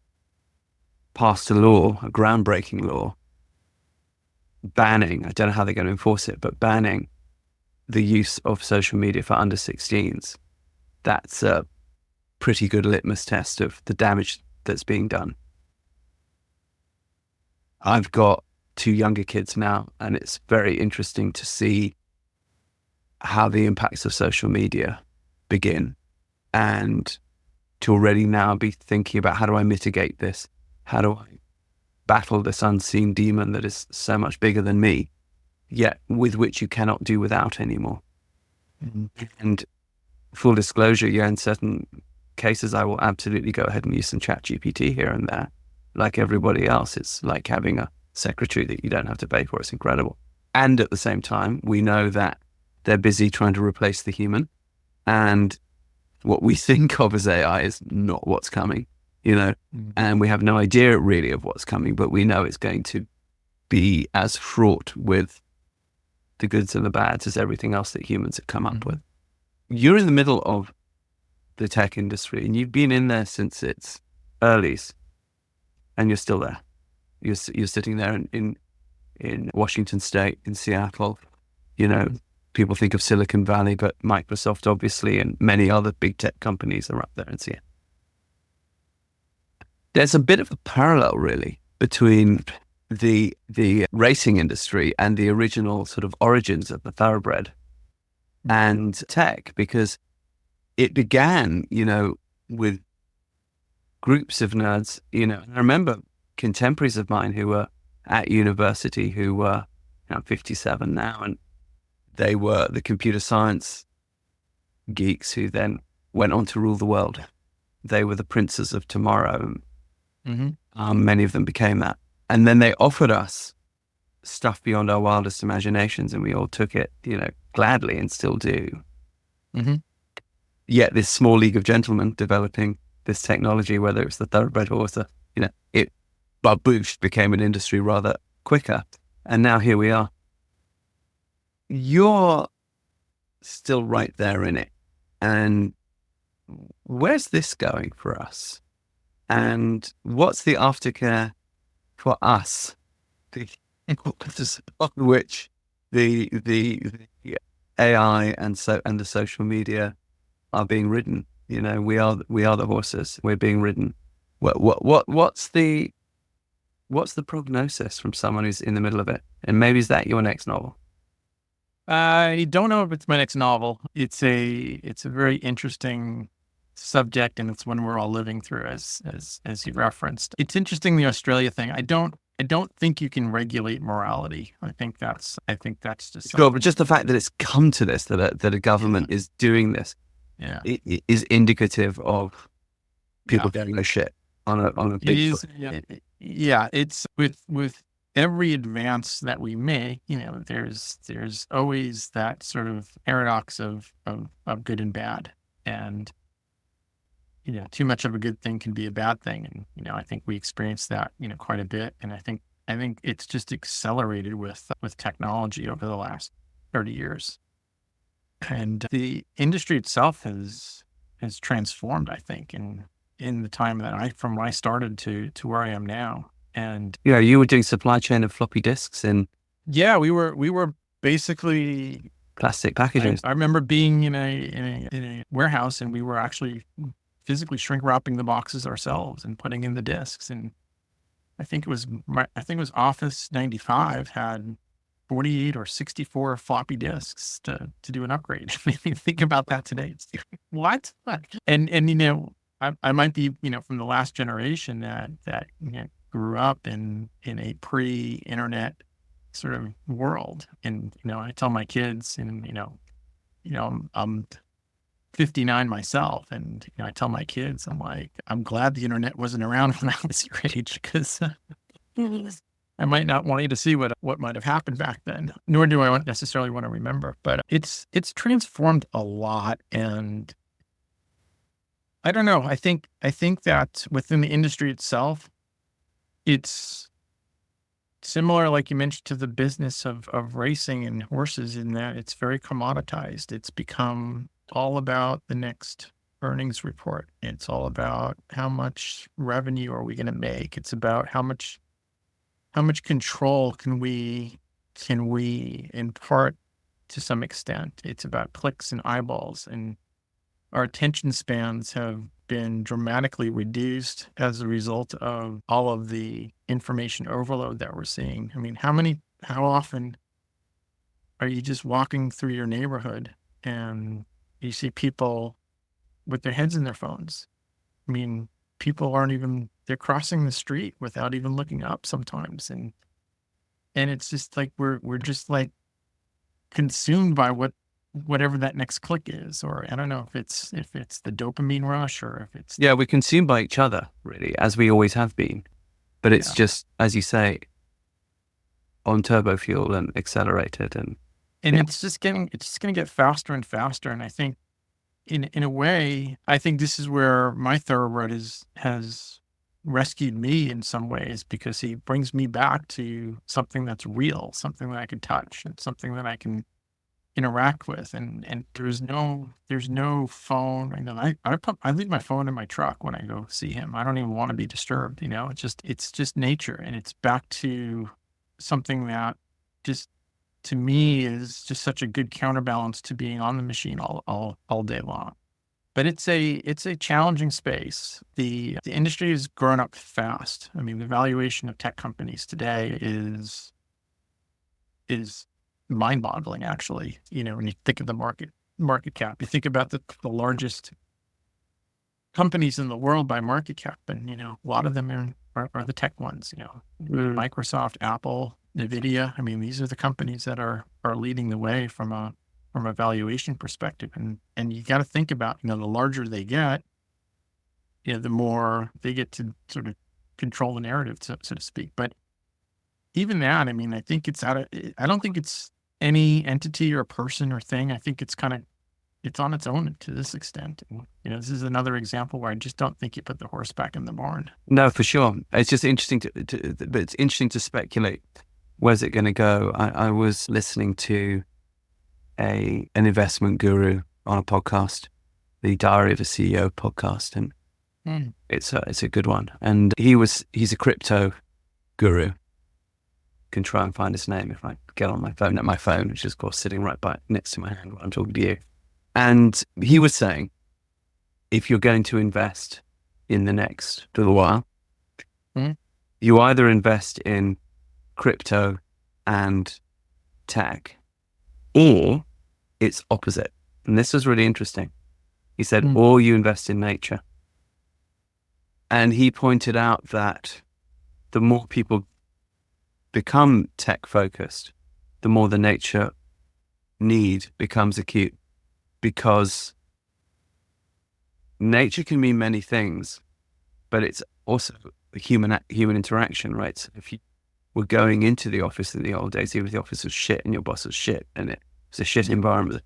passed a groundbreaking law, banning, I don't know how they're going to enforce it, but banning the use of social media for under 16s. That's a pretty good litmus test of the damage that's being done. I've got 2 younger kids now, and it's very interesting to see how the impacts of social media begin, and to already now be thinking about, how do I mitigate this? How do I battle this unseen demon that is so much bigger than me, yet with which you cannot do without anymore? Mm-hmm. And full disclosure, in certain cases, I will absolutely go ahead and use some ChatGPT here and there. Like everybody else, it's like having a secretary that you don't have to pay for. It's incredible. And at the same time, we know that they're busy trying to replace the human. And what we think of as AI is not what's coming, Mm-hmm. and we have no idea really of what's coming, but we know it's going to be as fraught with the goods and the bads as everything else that humans have come up Mm-hmm. with. You're in the middle of the tech industry, and you've been in there since its earlies, and you're still there. You're sitting there in Washington State, in Seattle. People think of Silicon Valley, but Microsoft, obviously, and many other big tech companies are up there in Seattle. There's a bit of a parallel, really, between the racing industry and the original sort of origins of the thoroughbred and tech, because it began, with groups of nerds, I remember contemporaries of mine who were at university who were 57 now, and they were the computer science geeks who then went on to rule the world. They were the princes of tomorrow. Mm-hmm. Many of them became that. And then they offered us stuff beyond our wildest imaginations, and we all took it, gladly, and still do. Mm-hmm. Yet this small league of gentlemen developing this technology, whether it's the thoroughbred horse, it baboosh became an industry rather quicker. And now here we are. You're still right there in it. And where's this going for us? And what's the aftercare for us? On which the AI and the social media are being ridden. We are the horses. We're being ridden. What's the what's the prognosis from someone who's in the middle of it? And maybe is that your next novel? I don't know if it's my next novel. It's a very interesting subject, and it's one we're all living through, as you referenced. It's interesting, the Australia thing. I don't think you can regulate morality. I think that's just Sure, but just the fact that it's come to this, that a government is doing this, it is indicative of people getting a shit on a big. It's with every advance that we make, there's always that sort of paradox of good and bad, and too much of a good thing can be a bad thing, and I think we experience that quite a bit, and I think it's just accelerated with technology over the last 30 years, and the industry itself has transformed, I think, in the time that from when I started to where I am now. And you were doing supply chain of floppy disks and we were basically plastic packaging. I remember being in a warehouse, and we were actually physically shrink wrapping the boxes ourselves and putting in the disks. And I think it was Office 95 had 48 or 64 floppy disks to do an upgrade. I mean, think about that today. It's what? And I might be from the last generation that grew up in a pre-internet sort of world. And I tell my kids, and I'm 59 myself, and I tell my kids, I'm like, I'm glad the internet wasn't around when I was your age, because I might not want you to see what might have happened back then, nor do I necessarily want to remember. But it's transformed a lot, and I don't know. I think that within the industry itself, it's similar, like you mentioned, to the business of racing and horses, in that it's very commoditized. It's become all about the next earnings report. It's all about how much revenue are we going to make. It's about how much control can we impart to some extent. It's about clicks and eyeballs, and our attention spans have been dramatically reduced as a result of all of the information overload that we're seeing. I mean, how often are you just walking through your neighborhood and you see people with their heads in their phones? I mean, people they're crossing the street without even looking up sometimes. And it's just like, we're just like consumed by whatever that next click is, or I don't know if it's the dopamine rush, or if it's we're consumed by each other, really, as we always have been, but it's just, as you say, on turbo fuel and accelerated, and it's just going to get faster and faster. And I think in a way, I think this is where my thoroughbred has rescued me in some ways, because he brings me back to something that's real, something that I can touch, and something that I can interact with, and there's no phone. I leave my phone in my truck when I go see him. I don't even want to be disturbed. It's just nature, and it's back to something that just, to me, is just such a good counterbalance to being on the machine all day long. But it's a challenging space. The industry has grown up fast. I mean, the valuation of tech companies today is mind-boggling, actually. When you think of the market cap, you think about the largest companies in the world by market cap, and a lot of them are the tech ones. Microsoft, Apple, NVIDIA. I mean, these are the companies that are leading the way from a valuation perspective, and you got to think about, the larger they get, the more they get to sort of control the narrative, so to speak. But even that, I mean, I think I don't think it's any entity or person or thing. I think it's on its own to this extent. And, this is another example where I just don't think you put the horse back in the barn. No, for sure. It's just interesting but it's interesting to speculate. Where's it going to go? I was listening to an investment guru on a podcast, the Diary of a CEO podcast, and it's a good one. And he's a crypto guru. Can try and find his name if I get on my phone, which is of course sitting right next to my hand while I'm talking to you. And he was saying, if you're going to invest in the next little while, you either invest in crypto and tech, or it's opposite. And this was really interesting. He said, or you invest in nature. And he pointed out that the more people become tech focused, the more the nature need becomes acute, because nature can mean many things, but it's also a human interaction, right? So if you were going into the office in the old days, even if the office was shit and your boss was shit and it was a shit environment,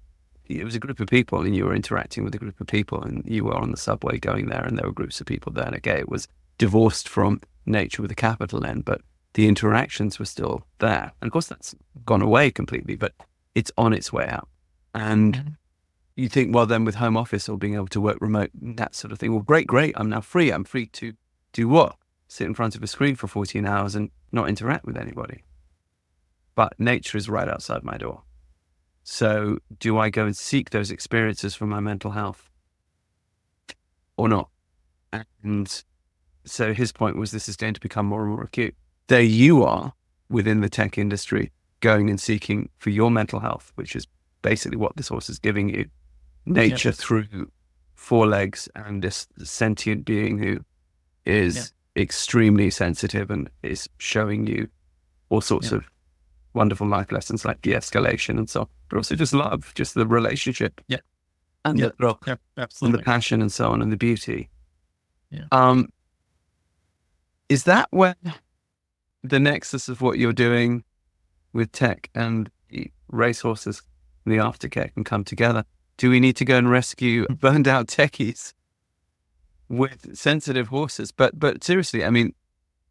it was a group of people and you were interacting with a group of people, and you were on the subway going there and there were groups of people there. And again, it was divorced from nature with a capital N, but the interactions were still there. And of course that's gone away completely, but it's on its way out. And you think, well, then with home office or being able to work remote, that sort of thing, well, great. I'm now free. I'm free to do what? Sit in front of a screen for 14 hours and not interact with anybody. But nature is right outside my door. So do I go and seek those experiences for my mental health or not? And so his point was, this is going to become more and more acute. There you are within the tech industry, going and seeking for your mental health, which is basically what this horse is giving you. Nature through 4 legs and this sentient being who is extremely sensitive and is showing you all sorts of wonderful life lessons like de-escalation and so on, but also just love, just the relationship and the growth and the passion and so on, and the beauty. Is that where the nexus of what you're doing with tech and the racehorses and the aftercare can come together? Do we need to go and rescue burned out techies with sensitive horses? But seriously, I mean,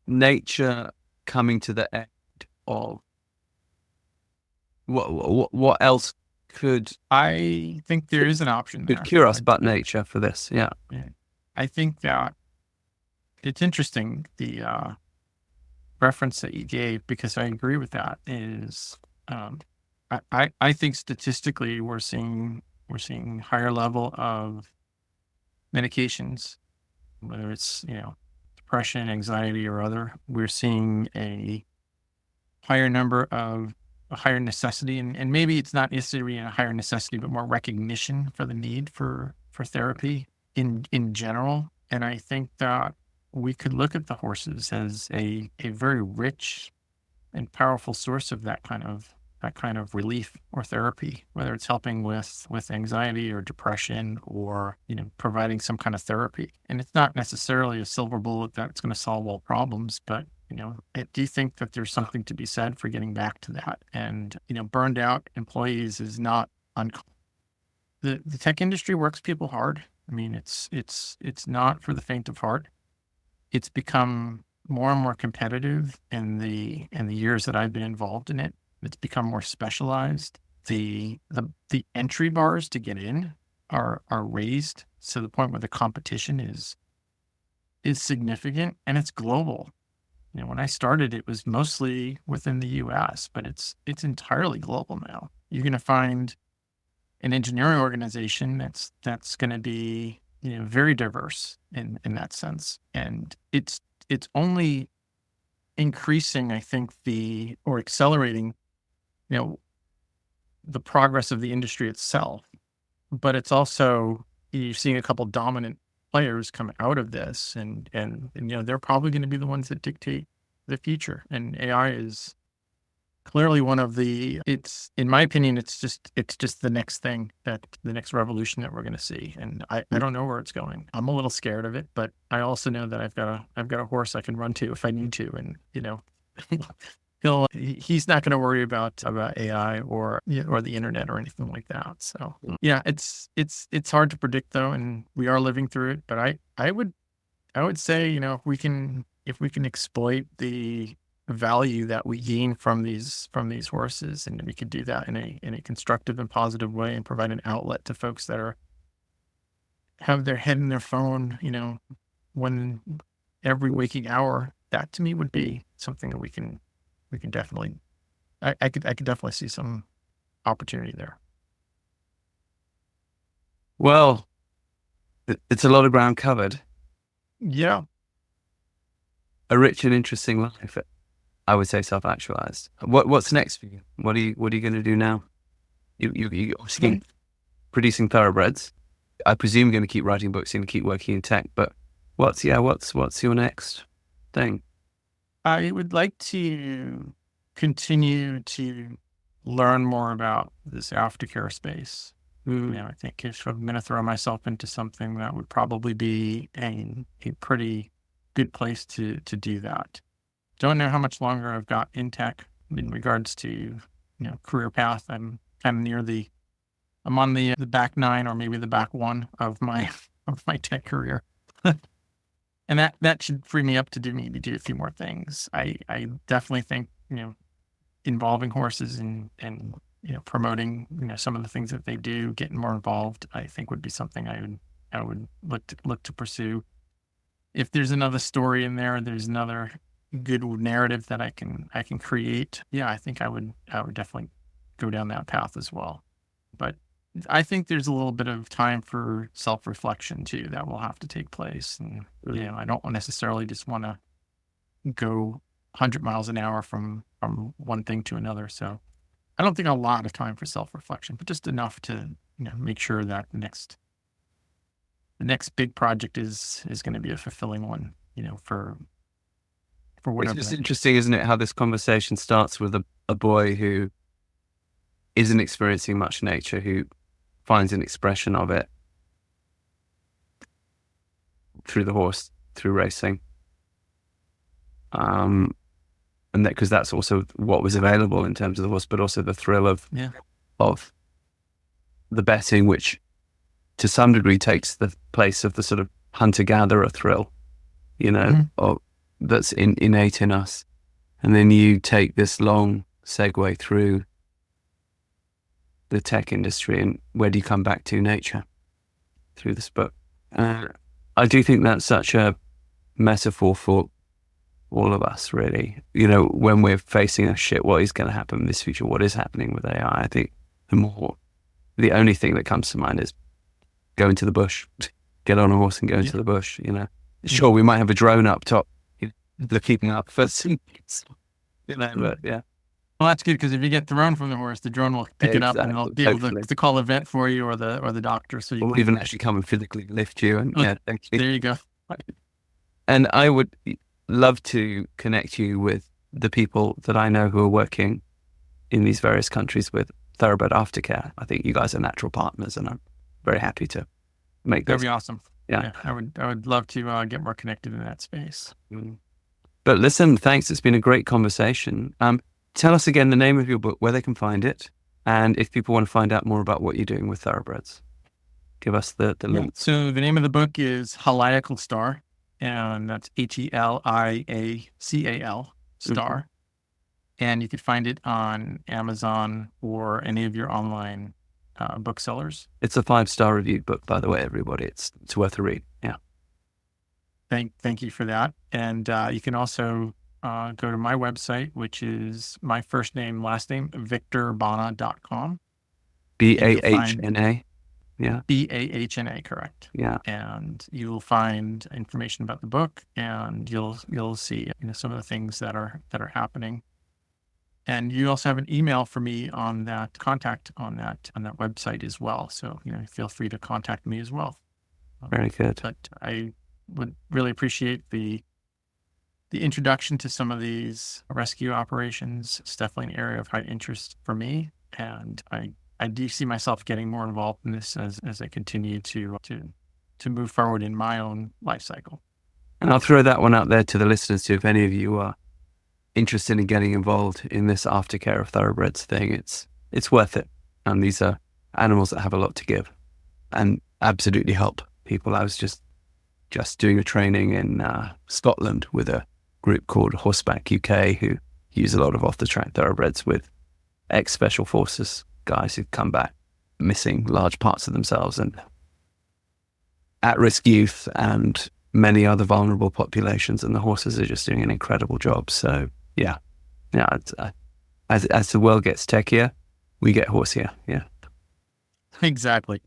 nature coming to the end of what else could, I think there is an option could cure us but nature for this? Yeah. I think that it's interesting, the reference that you gave, because I agree with that, is I think statistically we're seeing higher level of medications, whether it's, depression, anxiety, or other. We're seeing a higher necessity, and maybe it's not necessarily a higher necessity, but more recognition for the need for therapy in general. And I think that we could look at the horses as a very rich and powerful source of that kind of relief or therapy, whether it's helping with anxiety or depression, or providing some kind of therapy. And it's not necessarily a silver bullet that's going to solve all problems, but I do think that there's something to be said for getting back to that. And burned out employees is not uncommon. The tech industry works people hard. I mean, it's not for the faint of heart. It's become more and more competitive in the years that I've been involved in it. It's become more specialized. The entry bars to get in are raised to the point where the competition is significant, and it's global. When I started, it was mostly within the US, but it's entirely global now. You're going to find an engineering organization that's going to be very diverse in that sense, and it's only increasing, I think, or accelerating the progress of the industry itself. But it's also, you're seeing a couple dominant players come out of this, and they're probably going to be the ones that dictate the future. And AI is clearly one of the, it's, in my opinion, it's just the next thing, the next revolution that we're going to see. And I don't know where it's going. I'm a little scared of it, but I also know that I've got a horse I can run to if I need to. And, he's not going to worry about AI or the internet or anything like that. So yeah, it's hard to predict though. And we are living through it, but I would say, if we can exploit the value that we gain from these horses, and we could do that in a constructive and positive way, and provide an outlet to folks that have their head in their phone, when every waking hour, that to me would be something that we can definitely, I could definitely see some opportunity there. Well, it's a lot of ground covered. Yeah. a rich and interesting life. I would say self-actualized. What's next for you? What are you going to do now? You obviously producing thoroughbreds. I presume you're going to keep writing books and keep working in tech. But what's your next thing? I would like to continue to learn more about this aftercare space. I think if I'm going to throw myself into something, that would probably be a pretty good place to do that. Don't know how much longer I've got in tech in regards to career path. I'm kind of I'm on the back nine or maybe the back one of my tech career. And that should free me up to maybe do a few more things. I definitely think, involving horses and promoting, some of the things that they do, getting more involved, I think would be something I would look to pursue. If there's another story in there's another good narrative that I can create. Yeah, I think I would definitely go down that path as well. But I think there's a little bit of time for self-reflection too that will have to take place. And, I don't necessarily just want to go 100 miles an hour from one thing to another. So I don't think a lot of time for self-reflection, but just enough to, make sure that the next big project is going to be a fulfilling one, for whatever. It's just interesting, isn't it, how this conversation starts with a boy who isn't experiencing much nature, who finds an expression of it through the horse, through racing. And that, because that's also what was available in terms of the horse, but also the thrill of the betting, which to some degree takes the place of the sort of hunter-gatherer thrill, or that's innate in us. And then you take this long segue through the tech industry, and where do you come back to? Nature, through this book. I do think that's such a metaphor for all of us, really. When we're facing what is going to happen in this future, what is happening with AI, I think the only thing that comes to mind is go into the bush, get on a horse and go into the bush. Sure, we might have a drone up top, keeping up for some, but yeah. Well, that's good, because if you get thrown from the horse, the drone will pick it up and they'll be able to call a vet for you, or the doctor. So you can even actually come and physically lift you. And there you go. And I would love to connect you with the people that I know who are working in these various countries with thoroughbred aftercare. I think you guys are natural partners, and I'm very happy to make this. That'd be awesome. Yeah. I would love to get more connected in that space. But listen, thanks. It's been a great conversation. Tell us again the name of your book, where they can find it, and if people want to find out more about what you're doing with thoroughbreds, give us the link. So the name of the book is Heliacal Star, and that's Heliacal Star. And you can find it on Amazon or any of your online booksellers. It's a 5-star reviewed book, by the way, everybody. It's worth a read. Yeah. Thank you for that. And you can also go to my website, which is my first name, last name, victorbahna.com. Bahna. Yeah. Bahna, correct. Yeah. And you will find information about the book, and you'll see some of the things that are happening. And you also have an email for me on that contact on that website as well. So feel free to contact me as well. Very good. But I would really appreciate the introduction to some of these rescue operations. It's definitely an area of high interest for me, and I do see myself getting more involved in this as I continue to move forward in my own life cycle. And I'll throw that one out there to the listeners too. If any of you are interested in getting involved in this aftercare of thoroughbreds thing, it's worth it. And these are animals that have a lot to give and absolutely help people. I was just doing a training in Scotland with a group called Horseback UK, who use a lot of off-the-track thoroughbreds with ex-special forces guys who come back missing large parts of themselves, and at-risk youth and many other vulnerable populations, and the horses are just doing an incredible job. So yeah, as the world gets techier, we get horsier. Yeah, exactly.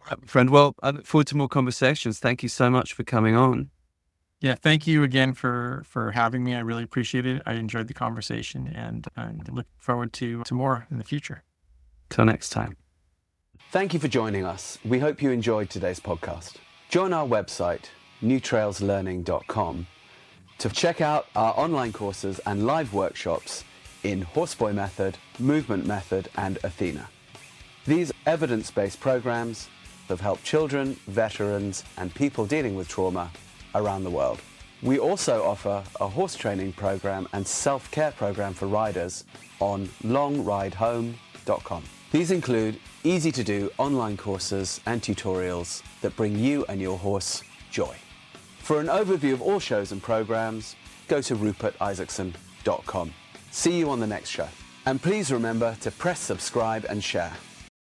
Right, my friend. Well, I look forward to more conversations. Thank you so much for coming on. Yeah, thank you again for having me. I really appreciate it. I enjoyed the conversation, and I'm looking forward to more in the future. Till next time. Thank you for joining us. We hope you enjoyed today's podcast. Join our website, newtrailslearning.com, to check out our online courses and live workshops in Horseboy Method, Movement Method, and Athena. These evidence-based programs have helped children, veterans, and people dealing with trauma around the world. We also offer a horse training program and self-care program for riders on longridehome.com. These include easy-to-do online courses and tutorials that bring you and your horse joy. For an overview of all shows and programs, go to rupertisaacson.com. See you on the next show. And please remember to press subscribe and share.